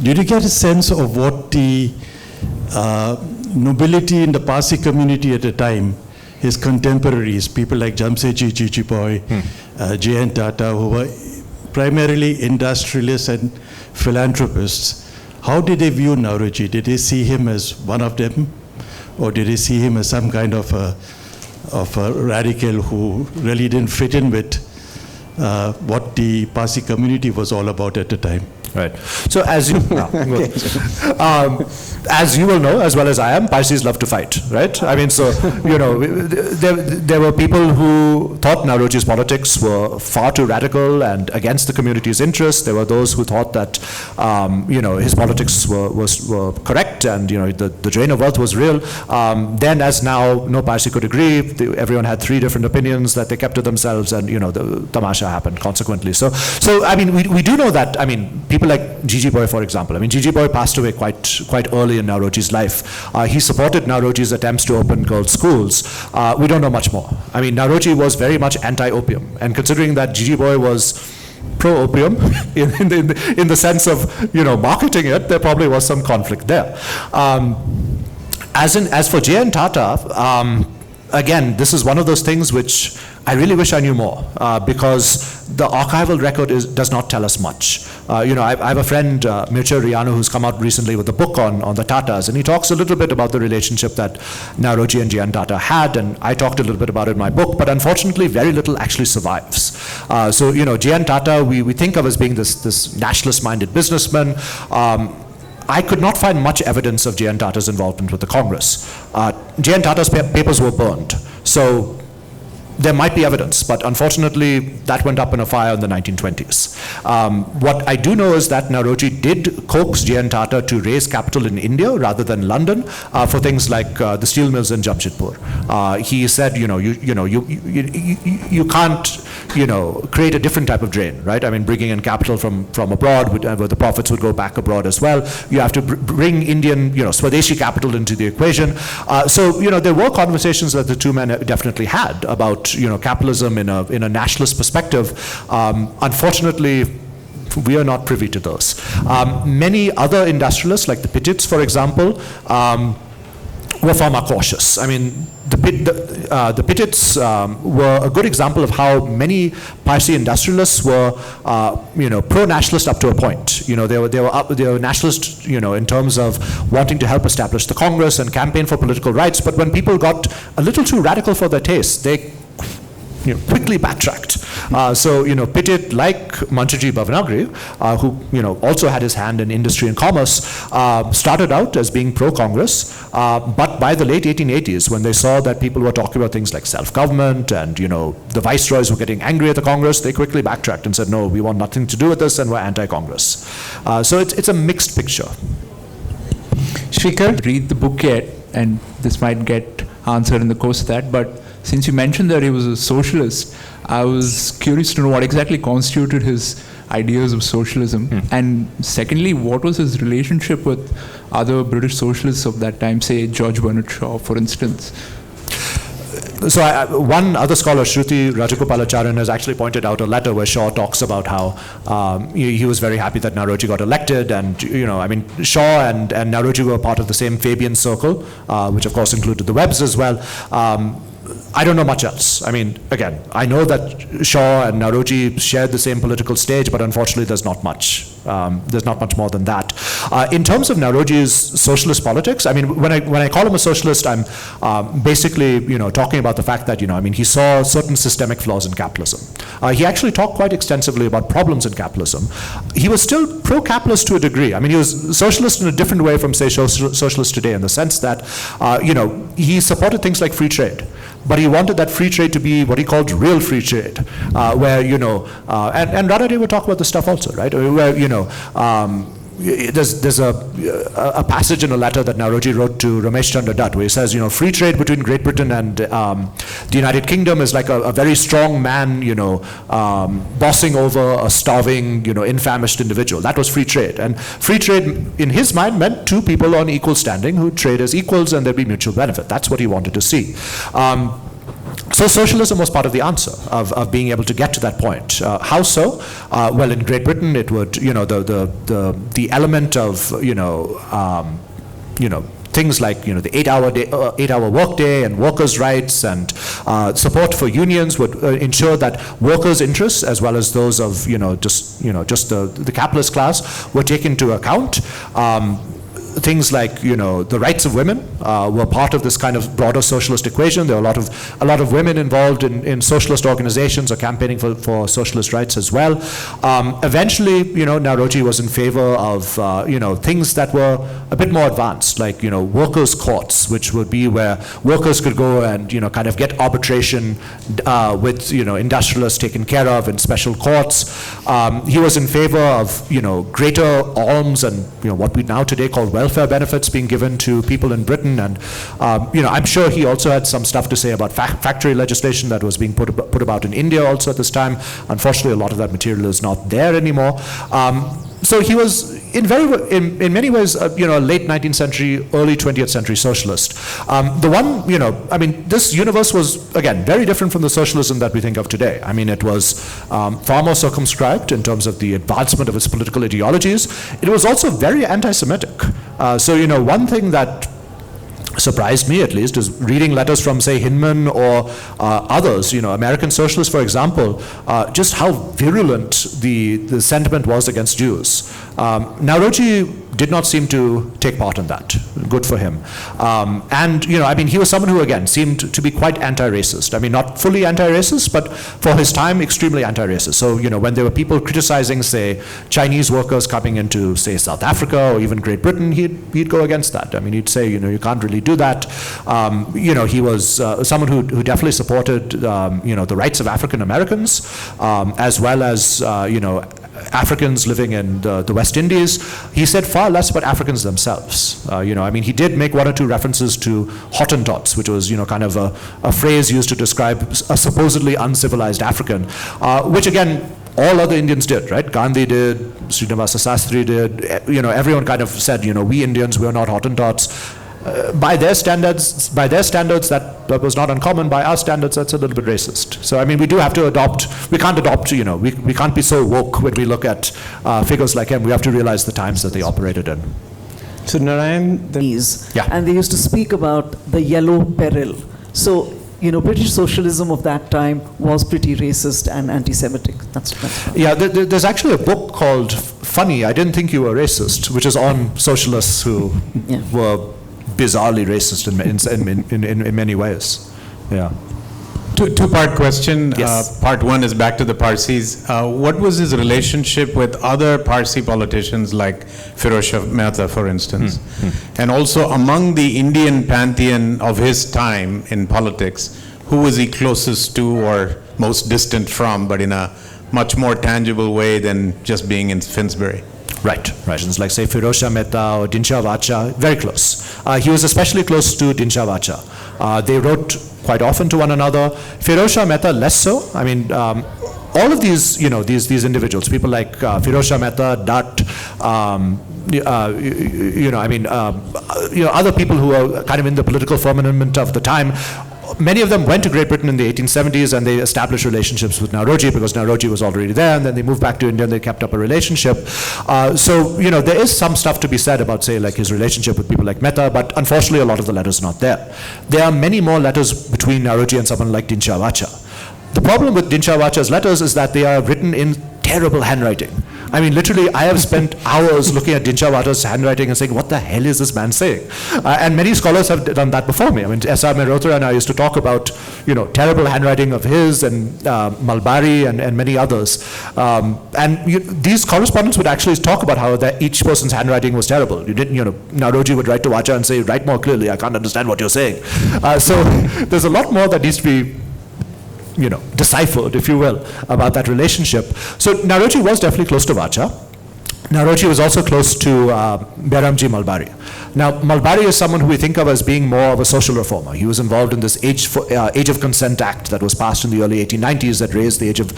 did you get a sense of what the nobility in the Parsi community at the time, his contemporaries, people like Jamsetji Chichipoy, J.N. Tata, who were primarily industrialists and philanthropists, how did they view Naoroji? Did they see him as one of them, or did they see him as some kind of a radical who really didn't fit in with what the Parsi community was all about at the time? Right. So as you, as you will know, as well as I am, Parsis love to fight, right? I mean, so, there were people who thought Naoroji's politics were far too radical and against the community's interests. There were those who thought that, his politics were correct and, the drain of wealth was real. Then, as now, no Parsi could agree. Everyone had three different opinions that they kept to themselves, and, the tamasha happened consequently. So I mean, we do know that, I mean, people like Gigi Boy, for example. I mean, Gigi Boy passed away quite early in Naoroji's life. He supported Naoroji's attempts to open girls' schools. We don't know much more. I mean, Naoroji was very much anti-opium, and considering that Gigi Boy was pro-opium in the sense of marketing it, there probably was some conflict there. As for Jay and Tata, again, this is one of those things which I really wish I knew more, because the archival record does not tell us much. I have a friend, Mircea Rianu, who's come out recently with a book on the Tatas, and he talks a little bit about the relationship that Naoroji and Jay Tata had, and I talked a little bit about it in my book, but unfortunately very little actually survives. So, Jay Tata, we think of as being this nationalist-minded businessman. I could not find much evidence of Jay Tata's involvement with the Congress. Jay Tata's papers were burned, so there might be evidence, but unfortunately that went up in a fire in the 1920s. What I do know is that Naoroji did coax Jay Tata to raise capital in India rather than London for things like the steel mills in Jamshedpur. He said, you can't, create a different type of drain, right? I mean, bringing in capital from abroad, where the profits would go back abroad as well. You have to bring Indian, Swadeshi capital into the equation. So, there were conversations that the two men definitely had about capitalism in a nationalist perspective. Unfortunately, we are not privy to those. Many other industrialists, like the Pitits, for example, were far more cautious. I mean, the Pitits were a good example of how many Parsi industrialists were, pro-nationalist up to a point. They were nationalist, in terms of wanting to help establish the Congress and campaign for political rights. But when people got a little too radical for their taste, they quickly backtracked. So, Pitit, like Manchuji Bhavanagri, who, also had his hand in industry and commerce, started out as being pro-Congress, but by the late 1880s, when they saw that people were talking about things like self-government and, the viceroys were getting angry at the Congress, they quickly backtracked and said, no, we want nothing to do with this, and we're anti-Congress. So it's a mixed picture. Shrikar, read the book yet, and this might get answered in the course of that, but since you mentioned that he was a socialist, I was curious to know what exactly constituted his ideas of socialism. And secondly, what was his relationship with other British socialists of that time, say George Bernard Shaw, for instance? So one other scholar, Shruti Rajagopalacharan, has actually pointed out a letter where Shaw talks about how he was very happy that Naoroji got elected, and Shaw and Naoroji were part of the same Fabian circle, which of course included the Webbs as well. I don't know much else. I mean, again, I know that Shaw and Naoroji shared the same political stage, but unfortunately there's not much. There's not much more than that. In terms of Naoroji's socialist politics, I mean, when I call him a socialist, I'm basically, talking about the fact that, he saw certain systemic flaws in capitalism. He actually talked quite extensively about problems in capitalism. He was still pro-capitalist to a degree. I mean, he was socialist in a different way from, say, socialists today, in the sense that, he supported things like free trade. But he wanted that free trade to be what he called real free trade, where, and Radha will talk about this stuff also, right? Where, there's a passage in a letter that Naoroji wrote to Ramesh Chandra Dutt, where he says, free trade between Great Britain and the United Kingdom is like a very strong man, bossing over a starving, infamished individual. That was free trade. And free trade, in his mind, meant two people on equal standing who trade as equals, and there'd be mutual benefit. That's what he wanted to see. So socialism was part of the answer of being able to get to that point. How so? Well, in Great Britain, it would, the element of, things like, the 8-hour workday and workers' rights and support for unions would ensure that workers' interests, as well as those of, just the capitalist class, were taken into account. things like, the rights of women were part of this kind of broader socialist equation. There were a lot of women involved in socialist organizations or campaigning for socialist rights as well. Eventually, Naoroji was in favor of, things that were a bit more advanced, like, workers' courts, which would be where workers could go and, kind of get arbitration with, industrialists taken care of in special courts. He was in favor of, greater alms and, what we now today call welfare benefits being given to people in Britain. And, I'm sure he also had some stuff to say about factory legislation that was being put about in India also at this time. Unfortunately, a lot of that material is not there anymore. So he was in many ways, a late 19th century, early 20th century socialist. The one, this universe was, again, very different from the socialism that we think of today. I mean, it was far more circumscribed in terms of the advancement of its political ideologies. It was also very anti-Semitic. So, one thing that surprised me, at least, is reading letters from, say, Hinman or others, American socialists, for example, just how virulent the sentiment was against Jews. Naoroji did not seem to take part in that. Good for him. And, he was someone who, again, seemed to be quite anti-racist. I mean, not fully anti-racist, but for his time, extremely anti-racist. So, when there were people criticizing, say, Chinese workers coming into, say, South Africa or even Great Britain, he'd go against that. I mean, he'd say, you can't really do that. He was someone who definitely supported, the rights of African Americans, as well as, Africans living in the West Indies. He said far less about Africans themselves. He did make one or two references to Hottentots, which was, kind of a phrase used to describe a supposedly uncivilized African, which again, all other Indians did, right? Gandhi did, Srinivasa Sastry did, everyone kind of said, we Indians, we're not Hottentots. By their standards, that was not uncommon. By our standards, that's a little bit racist. So, we do have to adopt, we can't adopt, we can't be so woke when we look at figures like him. We have to realize the times that they operated in. So, Narayan, and they used to speak about the yellow peril. So, British socialism of that time was pretty racist and anti-Semitic. That's yeah, there's actually a book called Funny, I Didn't Think You Were Racist, which is on socialists who were bizarrely racist in many ways. Yeah. Two-part question. Yes. Part one is back to the Parsis. What was his relationship with other Parsi politicians like Firoz Mehta, for instance? And also among the Indian pantheon of his time in politics, who was he closest to or most distant from, but in a much more tangible way than just being in Finsbury? Right. It's like, say, Firoz Mehta or Dinsha Vacha, very close. He was especially close to Dinsha Vacha. They wrote quite often to one another. Firoz Mehta less so. All of these, these individuals, people like Firoz Mehta, Dutt, other people who are kind of in the political firmament of the time. Many of them went to Great Britain in the 1870s and they established relationships with Naoroji because Naoroji was already there, and then they moved back to India and they kept up a relationship. So, there is some stuff to be said about, say, like his relationship with people like Mehta, but unfortunately a lot of the letters are not there. There are many more letters between Naoroji and someone like Dinsha Vacha. The problem with Dinsha Vacha's letters is that they are written in terrible handwriting. Literally, I have spent hours looking at Dinsha Vacha's handwriting and saying, what the hell is this man saying? And many scholars have done that before me. S.R. Mehrotra and I used to talk about, terrible handwriting of his and Malbari and many others. These correspondents would actually talk about how each person's handwriting was terrible. Naoroji would write to Vacha and say, write more clearly, I can't understand what you're saying. So there's a lot more that needs to be deciphered, if you will, about that relationship. So Naoroji was definitely close to Vacha. Naoroji was also close to Bairamji Malbari. Now, Malbari is someone who we think of as being more of a social reformer. He was involved in this Age of Consent Act that was passed in the early 1890s that raised the age of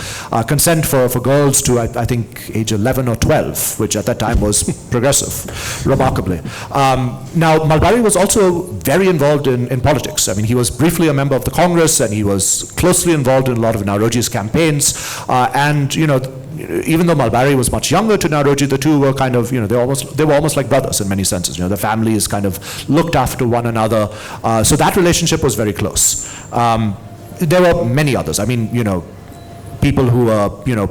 consent for girls to, I think, age 11 or 12, which at that time was progressive, remarkably. Now, Malbari was also very involved in politics. He was briefly a member of the Congress, and he was closely involved in a lot of Naoroji's campaigns. Even though Malbari was much younger to Naoroji, the two were kind of, they were almost like brothers in many senses. The families kind of looked after one another. So that relationship was very close. There were many others. People who were,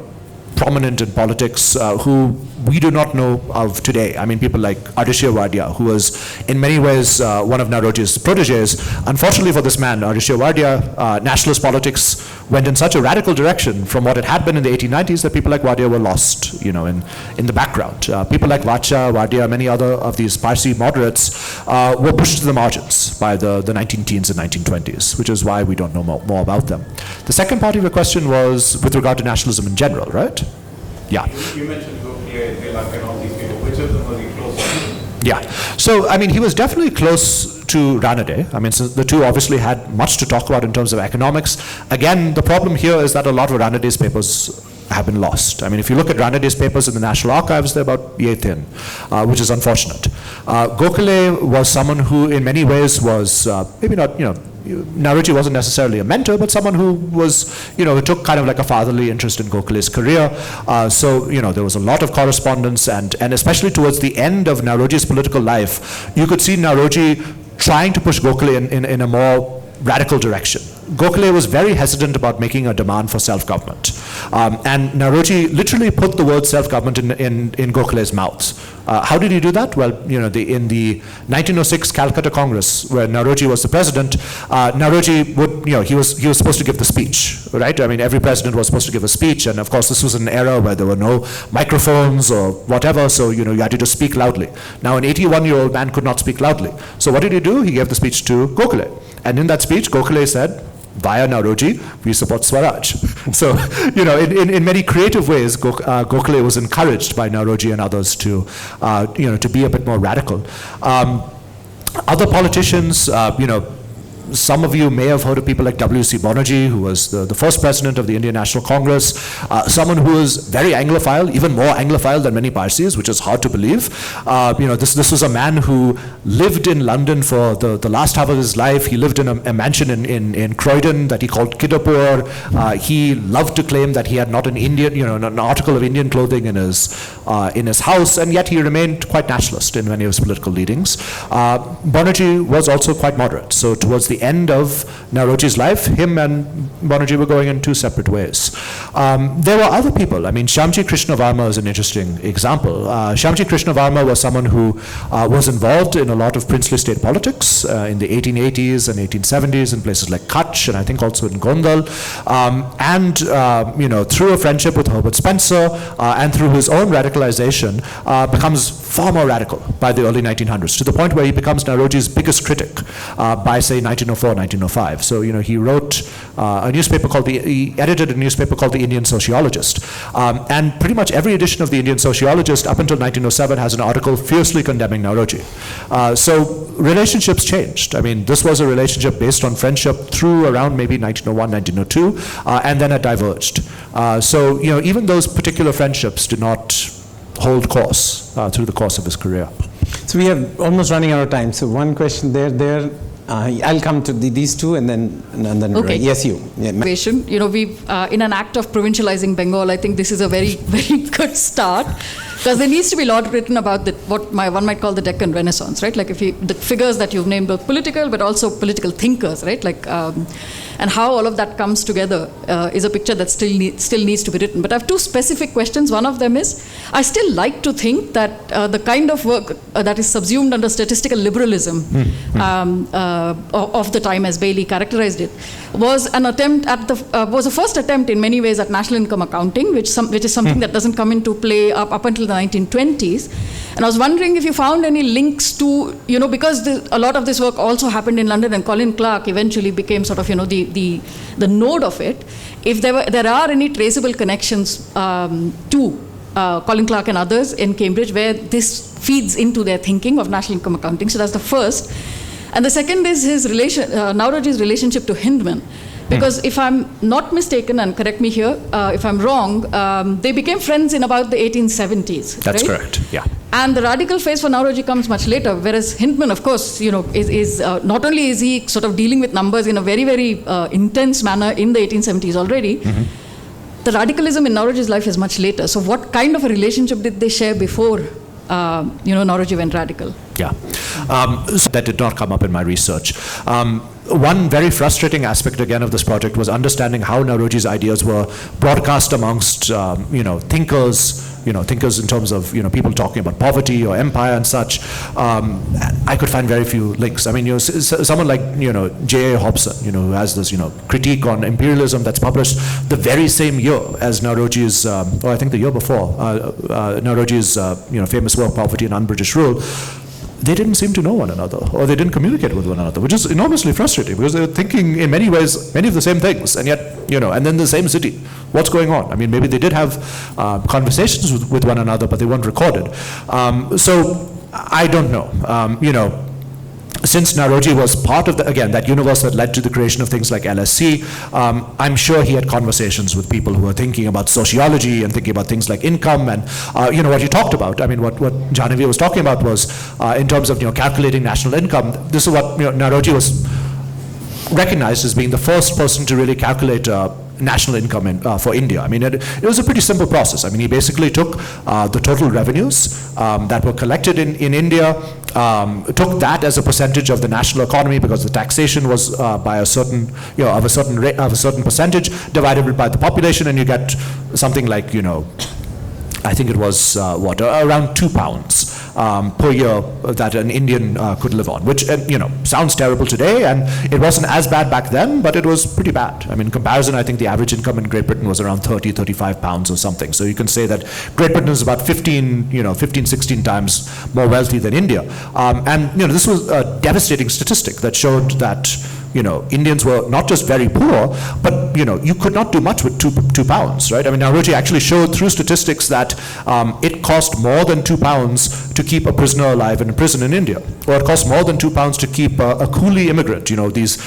prominent in politics who we do not know of today. I mean, people like Aditya Wadia, who was in many ways one of Naoroji's proteges. Unfortunately for this man, Aditya Wadia, nationalist politics went in such a radical direction from what it had been in the 1890s that people like Wadia were lost, you know, in the background. People like Vacha, Wadia, many other of these Parsi moderates were pushed to the margins by the 19-teens and 1920s, which is why we don't know more about them. The second part of your question was with regard to nationalism in general, right? Yeah. You mentioned Gopal, Tilak and all these people. Which of them was he close to? Yeah. So, I mean, he was definitely close to Ranade. I mean, so the two obviously had much to talk about in terms of economics. Again, the problem here is that a lot of Ranade's papers have been lost. I mean, if you look at Ranade's papers in the National Archives, they're about yay thin, which is unfortunate. Gokhale was someone who, in many ways, was maybe not, you know, Naoroji wasn't necessarily a mentor, but someone who was, you know, who took kind of like a fatherly interest in Gokhale's career. So, you know, there was a lot of correspondence, and especially towards the end of Naoroji's political life, you could see Naoroji trying to push Gokhale in a more radical direction. Gokhale was very hesitant about making a demand for self-government. And Naoroji literally put the word self-government in Gokhale's mouth. How did he do that? Well, you know, in the 1906 Calcutta Congress, where Naoroji was the president, Naoroji would, you know, he was supposed to give the speech, right? I mean, every president was supposed to give a speech, and of course, this was an era where there were no microphones or whatever, so, you know, you had to just speak loudly. Now, an 81-year-old man could not speak loudly. So what did he do? He gave the speech to Gokhale. And in that speech, Gokhale said, via Naoroji, we support Swaraj. So, you know, in many creative ways, Gokhale was encouraged by Naoroji and others to, you know, to be a bit more radical. Other politicians, you know, some of you may have heard of people like W.C. Banerjee, who was the first president of the Indian National Congress, someone who was very Anglophile, even more Anglophile than many Parsis, which is hard to believe. You know, this was a man who lived in London for the last half of his life. He lived in a mansion in Croydon that he called Kidapur. He loved to claim that he had not an Indian, you know, an article of Indian clothing in his house, and yet he remained quite nationalist in many of his political leadings. Banerjee was also quite moderate. So towards the end of Naoroji's life, him and Banerjee were going in two separate ways. There were other people. I mean, Shyamji Krishna Varma is an interesting example. Shyamji Krishna Varma was someone who was involved in a lot of princely state politics in the 1880s and 1870s in places like Kutch, and I think also in Gondal. And, you know, through a friendship with Herbert Spencer and through his own radicalization, becomes far more radical by the early 1900s, to the point where he becomes Naoroji's biggest critic by, say, 1904, 1905. So, you know, he wrote a newspaper called he edited a newspaper called the Indian Sociologist. And pretty much every edition of the Indian Sociologist up until 1907 has an article fiercely condemning Naoroji. So relationships changed. I mean, this was a relationship based on friendship through around maybe 1901, 1902, and then it diverged. So, you know, even those particular friendships did not hold course through the course of his career. So we are almost running out of time. So one question there. I'll come to these two and then okay. Yes, you. Yeah. You know, we've in an act of provincializing Bengal, I think this is a very, very good start, because there needs to be a lot written about what one might call the Deccan Renaissance, right? Like the figures that you've named, both political but also political thinkers, right? Like and how all of that comes together is a picture that still needs to be written. But I have two specific questions. One of them is, I still like to think that the kind of work that is subsumed under statistical liberalism of the time, as Bailey characterized it, was an attempt at was a first attempt in many ways at national income accounting, which is something that doesn't come into play up until the 1920s. And I was wondering if you found any links to, you know, because a lot of this work also happened in London, and Colin Clark eventually became sort of, you know, the node of it. If there are any traceable connections to Colin Clark and others in Cambridge where this feeds into their thinking of national income accounting. So that's the first. And the second is his Naoroji's relationship to Hindman. Because if I'm not mistaken, and correct me here if I'm wrong, they became friends in about the 1870s. That's right? correct, yeah. And the radical phase for Naoroji comes much later, whereas Hindman, of course, you know, is not only is he sort of dealing with numbers in a very, very intense manner in the 1870s already, the radicalism in Naoroji's life is much later. So what kind of a relationship did they share before, you know, Naoroji went radical? Yeah, so that did not come up in my research. one very frustrating aspect again of this project was understanding how Naoroji's ideas were broadcast amongst thinkers in terms of people talking about poverty or empire and such. I could find very few links. I mean, someone like J.A. Hobson, who has this critique on imperialism that's published the very same year as Naoroji's, or I think the year before, Naoroji's famous work Poverty and Un-British Rule. They didn't seem to know one another, or they didn't communicate with one another, which is enormously frustrating because they were thinking in many ways many of the same things, and yet, and then the same city. What's going on? I mean, maybe they did have conversations with one another, but they weren't recorded. So I don't know. Since Naoroji was part of that universe that led to the creation of things like LSC, I'm sure he had conversations with people who were thinking about sociology and thinking about things like income and, what you talked about. I mean, what Jahnavi was talking about was, in terms of, calculating national income, this is what, Naoroji was recognized as being the first person to really calculate national income for India. I mean, it was a pretty simple process. I mean, he basically took the total revenues that were collected in India, took that as a percentage of the national economy because the taxation was by a certain, of a certain percentage divided by the population, and you get something like, I think it was around £2 per year that an Indian could live on, which sounds terrible today, and it wasn't as bad back then, but it was pretty bad. I mean, in comparison, I think the average income in Great Britain was around £35 or something. So you can say that Great Britain is about 15, 16 times more wealthy than India. And this was a devastating statistic that showed that Indians were not just very poor, but you could not do much with £2, right? I mean, Naoroji actually showed through statistics that it cost more than £2 to keep a prisoner alive in a prison in India, or it cost more than £2 to keep a coolie immigrant. These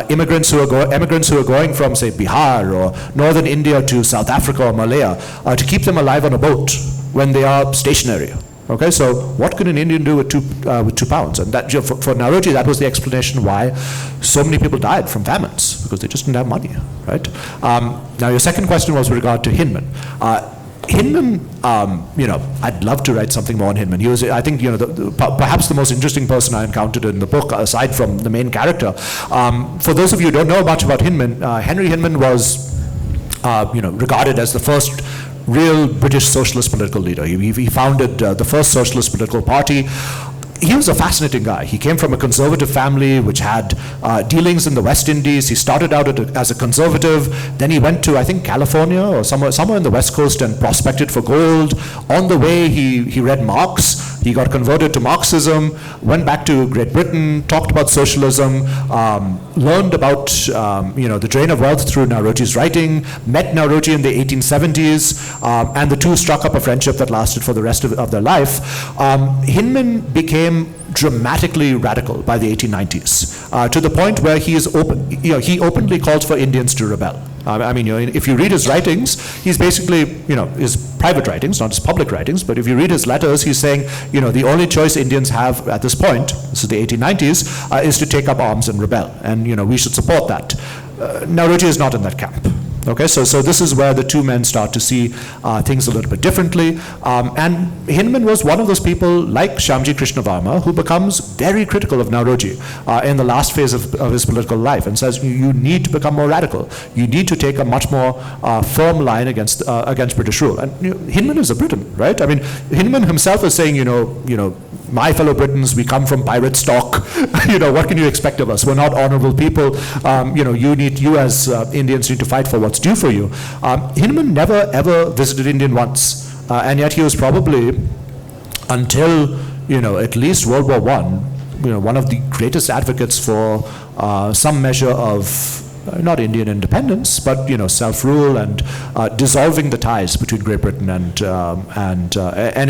immigrants who are going from, say, Bihar or northern India to South Africa or Malaya, to keep them alive on a boat when they are stationary. Okay, so what could an Indian do with £2? And that, for Naoroji, that was the explanation why so many people died from famines, because they just didn't have money, right? Now, your second question was with regard to Hinman. Hinman, I'd love to write something more on Hinman. He was, I think, perhaps the most interesting person I encountered in the book, aside from the main character. For those of you who don't know much about Hinman, Henry Hinman was, regarded as the first real British socialist political leader. He founded the first socialist political party. He was a fascinating guy. He came from a conservative family which had dealings in the West Indies. He started out as a conservative. Then he went to, I think, California or somewhere in the West Coast and prospected for gold. On the way, he read Marx. He got converted to Marxism, went back to Great Britain, talked about socialism, learned about the drain of wealth through Naoroji's writing, met Naoroji in the 1870s, and the two struck up a friendship that lasted for the rest of their life. Hinman became dramatically radical by the 1890s, to the point where he openly calls for Indians to rebel. I mean, if you read his writings, he's basically, his private writings, not his public writings, but if you read his letters, he's saying, the only choice Indians have at this point, this is the 1890s, is to take up arms and rebel, and we should support that. Naoroji is not in that camp. Okay, so this is where the two men start to see things a little bit differently. And Hinman was one of those people, like Shyamji Krishnavarma, who becomes very critical of Naoroji in the last phase of his political life, and says, you need to become more radical. You need to take a much more firm line against British rule. And Hinman is a Briton, right? I mean, Hinman himself is saying, my fellow Britons, we come from pirate stock. What can you expect of us? We're not honorable people. You as Indians need to fight for what's due for you. Hinman never ever visited India once, and yet he was probably, until at least World War I, one of the greatest advocates for some measure of not Indian independence, but self-rule and dissolving the ties between Great Britain and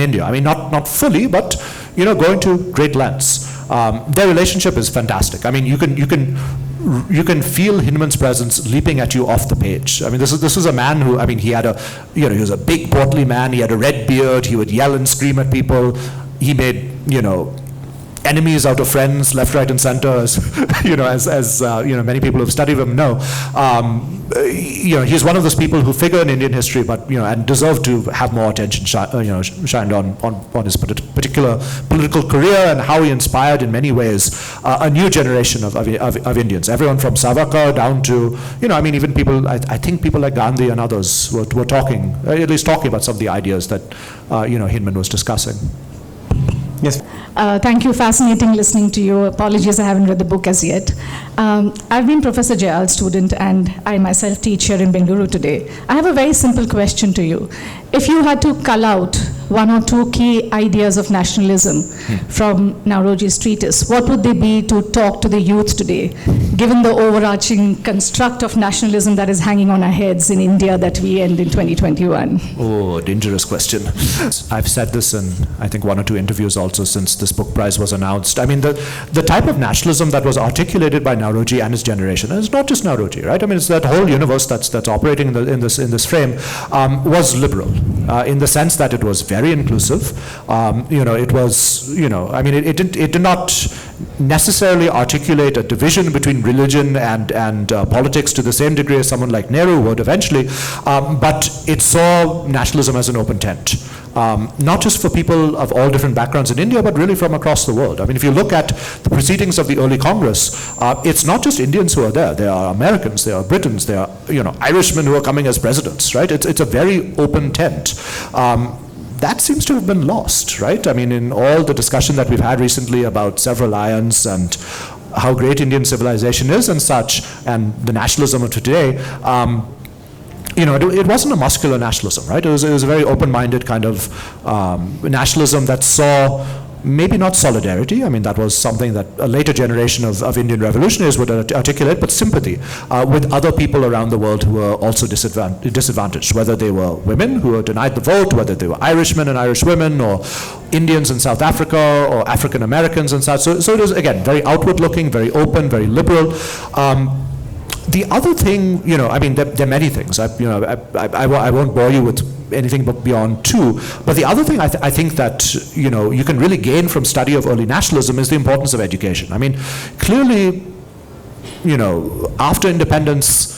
India. I mean, not fully, but going to great lengths. Their relationship is fantastic. I mean, you can feel Hinman's presence leaping at you off the page. I mean, this is a man who, I mean, he was a big portly man. He had a red beard. He would yell and scream at people. He made enemies out of friends, left, right, and center, as many people who've studied him know. He's one of those people who figure in Indian history, but and deserve to have more attention shined on his particular political career and how he inspired in many ways a new generation of Indians. Everyone from Savarkar down to even people. I think people like Gandhi and others were talking, at least talking about some of the ideas that Hinman was discussing. Yes. Thank you. Fascinating listening to you. Apologies, I haven't read the book as yet. I've been Professor Jayal's student, and I myself teach here in Bangalore today. I have a very simple question to you. If you had to cull out one or two key ideas of nationalism from Naoroji's treatise, what would they be to talk to the youth today, given the overarching construct of nationalism that is hanging on our heads in India that we end in 2021? Oh, dangerous question. I've said this in, I think, one or two interviews also since this book prize was announced. I mean, the type of nationalism that was articulated by Naoroji and his generation, and it's not just Naoroji, right? I mean, it's that whole universe that's operating in this frame, was liberal in the sense that it was very inclusive. It was, it did not necessarily articulate a division between religion and politics to the same degree as someone like Nehru would eventually, but it saw nationalism as an open tent. Not just for people of all different backgrounds in India, but really from across the world. I mean, if you look at the proceedings of the early Congress, it's not just Indians who are there. There are Americans, there are Britons, there are Irishmen who are coming as presidents, right? It's a very open tent. That seems to have been lost, right? I mean, in all the discussion that we've had recently about several lions and how great Indian civilization is and such, and the nationalism of today, it wasn't a muscular nationalism, right? It was a very open-minded kind of nationalism that saw maybe not solidarity. I mean, that was something that a later generation of Indian revolutionaries would articulate, but sympathy with other people around the world who were also disadvantaged, whether they were women who were denied the vote, whether they were Irishmen and Irish women, or Indians in South Africa, or African Americans and such. So it was, again, very outward-looking, very open, very liberal. The other thing, there are many things. I won't bore you with anything but beyond two. But the other thing I think that, you can really gain from study of early nationalism is the importance of education. I mean, clearly, after independence,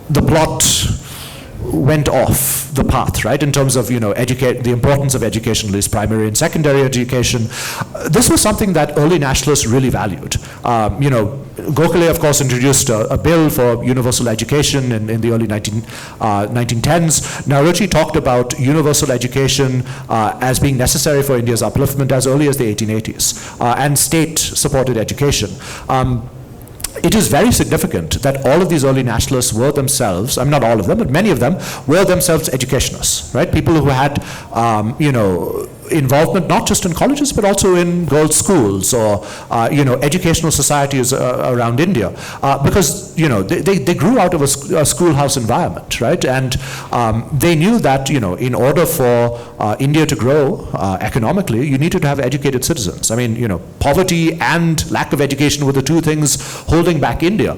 the plot went off the path, right, in terms of, the importance of education, at least primary and secondary education. This was something that early nationalists really valued. Gokale, of course, introduced a bill for universal education in the early 1910s. Naoroji talked about universal education as being necessary for India's upliftment as early as the 1880s, and state-supported education. It is very significant that all of these early nationalists were themselves, not all of them, but many of them were themselves educationists, right? People who had, involvement not just in colleges, but also in girls' schools or, educational societies around India. Because, they grew out of a schoolhouse environment, right? And they knew that, in order for India to grow economically, you needed to have educated citizens. I mean, poverty and lack of education were the two things holding back India.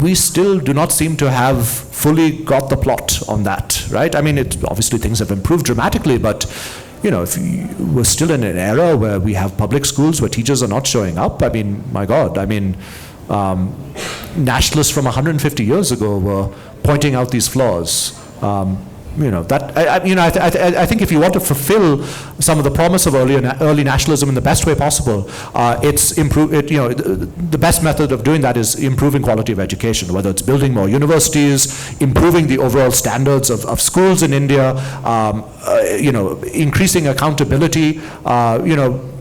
We still do not seem to have fully got the plot on that, right? I mean, obviously things have improved dramatically, but if we're still in an era where we have public schools where teachers are not showing up, I mean, my God, nationalists from 150 years ago were pointing out these flaws. I think if you want to fulfill some of the promise of early nationalism in the best way possible, the best method of doing that is improving quality of education, whether it's building more universities, improving the overall standards of schools in India, increasing accountability,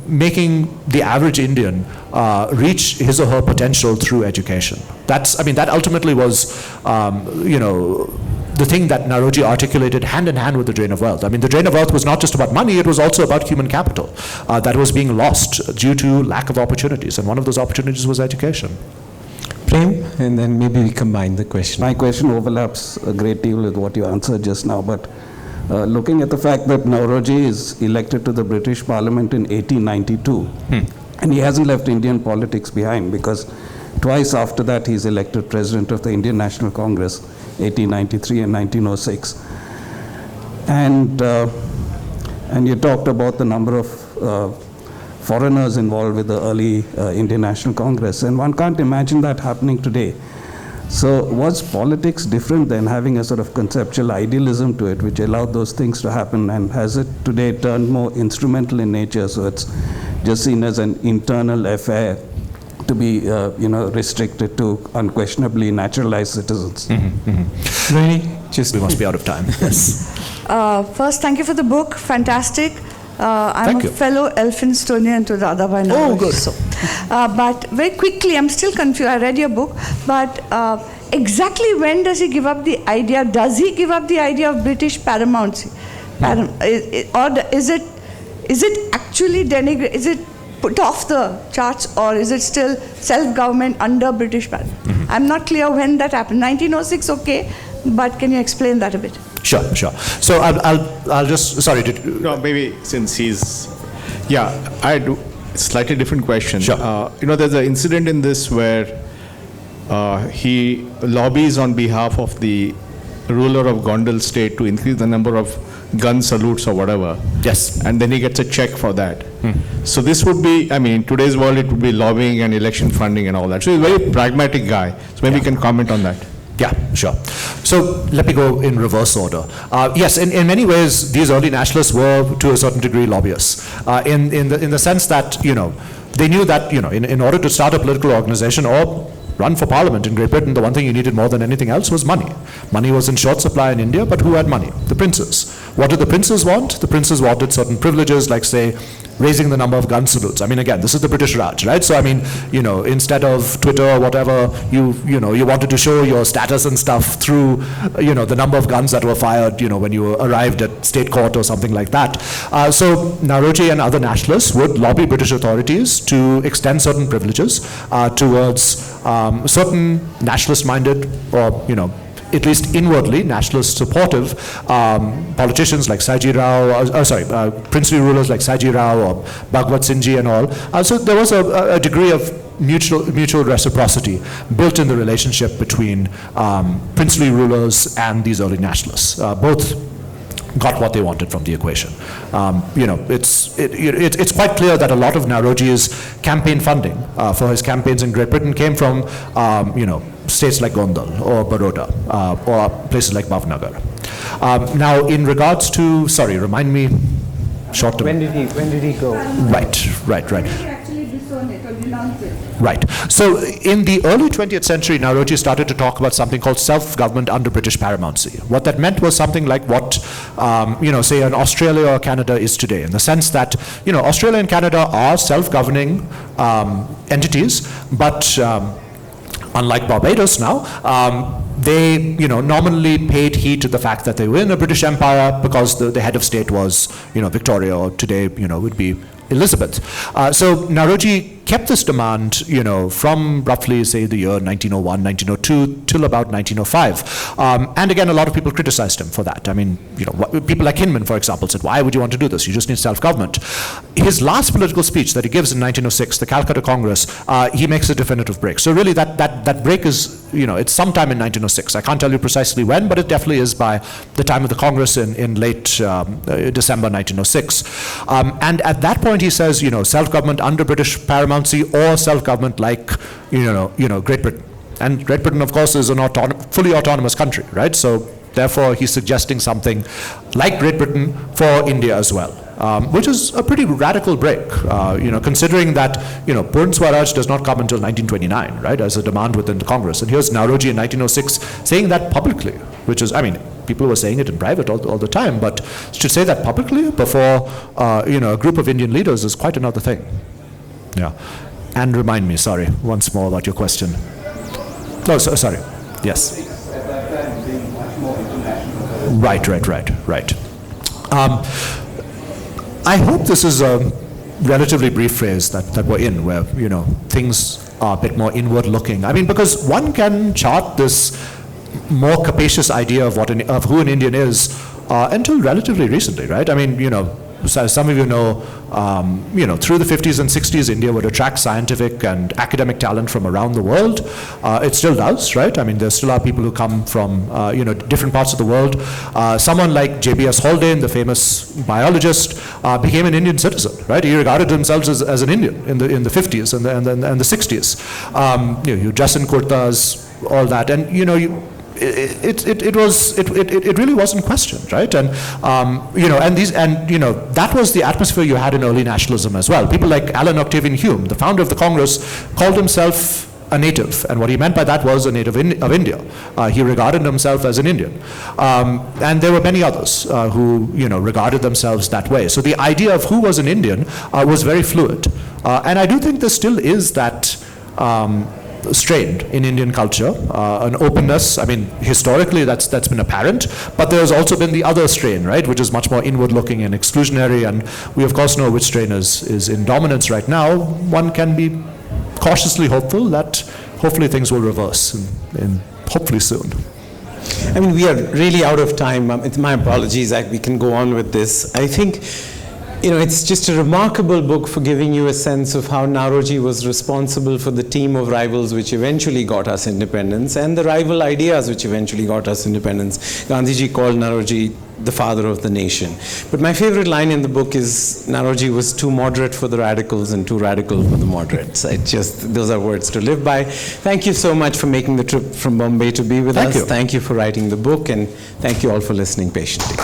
making the average Indian reach his or her potential through education. That ultimately was, the thing that Naoroji articulated hand in hand with the drain of wealth. I mean, the drain of wealth was not just about money, it was also about human capital that was being lost due to lack of opportunities. And one of those opportunities was education. Prem, and then maybe we combine the question. My question overlaps a great deal with what you answered just now, but looking at the fact that Naoroji is elected to the British Parliament in 1892, and he hasn't left Indian politics behind, because twice after that he's elected President of the Indian National Congress, 1893 and 1906. And you talked about the number of foreigners involved with the early Indian National Congress. And one can't imagine that happening today. So was politics different than having a sort of conceptual idealism to it, which allowed those things to happen? And has it today turned more instrumental in nature, so it's just seen as an internal affair to be restricted to unquestionably naturalized citizens? Really? We must be out of time. Yes. First, thank you for the book. Fantastic. I'm Thank you. a fellow Elphinstonian to Radhabai Naoroji. Oh, good. So, but very quickly, I'm still confused. I read your book, but exactly when does he give up the idea? Does he give up the idea of British paramountcy? Or is it actually denigrated? Is it put off the charts, or is it still self-government under British paramountcy? I'm not clear when that happened. 1906, okay, but can you explain that a bit? Sure. So I'll just, sorry. No, maybe since he's, I do slightly different question. Sure. There's an incident in this where he lobbies on behalf of the ruler of Gondal state to increase the number of gun salutes or whatever. Yes. And then he gets a check for that. So this would be, in today's world, it would be lobbying and election funding and all that. So he's a very pragmatic guy. So maybe you can comment on that. Yeah, sure. So let me go in reverse order. Yes, in many ways, these early nationalists were, to a certain degree, lobbyists. In the sense that, they knew that, in order to start a political organization or run for parliament in Great Britain, the one thing you needed more than anything else was money. Money was in short supply in India, but who had money? The princes. What did the princes want? The princes wanted certain privileges, like, say, raising the number of gun salutes. Again, this is the British Raj, right? So, instead of Twitter or whatever, you wanted to show your status and stuff through, the number of guns that were fired, when you arrived at state court or something like that. So Naoroji and other nationalists would lobby British authorities to extend certain privileges towards certain nationalist-minded or, at least inwardly nationalist supportive politicians like Saji Rao, princely rulers like Saji Rao or Bhagwat Singhji and all. So there was a degree of mutual reciprocity built in the relationship between princely rulers and these early nationalists. Both got what they wanted from the equation. It's quite clear that a lot of Naoroji's campaign funding for his campaigns in Great Britain came from, states like Gondal or Baroda or places like Bhavnagar. Now, in regards to, remind me, short term. When did he go? Right. Right. So in the early 20th century, Naoroji started to talk about something called self-government under British paramountcy. What that meant was something like what, say an Australia or Canada is today, in the sense that, Australia and Canada are self-governing entities, but unlike Barbados now, they, nominally paid heed to the fact that they were in a British Empire because the head of state was, Victoria, or today, would be Elizabeth. So Naoroji kept this demand, from roughly, say, the year 1901, 1902 till about 1905. And again, a lot of people criticized him for that. People like Hinman, for example, said, why would you want to do this? You just need self-government. His last political speech that he gives in 1906, the Calcutta Congress, he makes a definitive break. So really that break is, it's sometime in 1906. I can't tell you precisely when, but it definitely is by the time of the Congress in late December 1906. And at that point he says, self-government under British paramountcy or self-government like, Great Britain. And Great Britain, of course, is a fully autonomous country, right? So therefore he's suggesting something like Great Britain for India as well. Which is a pretty radical break, considering that, Purn Swaraj does not come until 1929, right, as a demand within the Congress. And here's Naoroji in 1906 saying that publicly, which is, people were saying it in private all the time, but to say that publicly before, a group of Indian leaders is quite another thing. Yeah. And remind me, once more about your question. Oh, sorry. Yes. At that time, being much more international. Right. I hope this is a relatively brief phase that we're in, where, things are a bit more inward looking. Because one can chart this more capacious idea of who an Indian is until relatively recently, right? Some of you know through the 50s and 60s, India would attract scientific and academic talent from around the world. It still does, right? I mean, there still are people who come from, different parts of the world. Someone like J.B.S. Haldane, the famous biologist, became an Indian citizen, right? He regarded himself as an Indian in the 50s and the 60s. You dress in kurtas, all that, and it really wasn't questioned, right? And that was the atmosphere you had in early nationalism as well. People like Alan Octavian Hume, the founder of the Congress, called himself a native, and what he meant by that was a native of India. He regarded himself as an Indian, and there were many others who regarded themselves that way. So the idea of who was an Indian was very fluid, and I do think there still is that strain in Indian culture, an openness. I mean, historically that's been apparent, but there's also been the other strain, right, which is much more inward-looking and exclusionary, and we of course know which strain is in dominance right now. One can be cautiously hopeful that hopefully things will reverse in hopefully soon. I mean, we are really out of time. My apologies, we can go on with this. I think, it's just a remarkable book for giving you a sense of how Naoroji was responsible for the team of rivals which eventually got us independence, and the rival ideas which eventually got us independence. Gandhiji called Naoroji the father of the nation. But my favorite line in the book is, Naoroji was too moderate for the radicals and too radical for the moderates. Those are words to live by. Thank you so much for making the trip from Bombay to be with us. Thank you. Thank you for writing the book, and thank you all for listening patiently.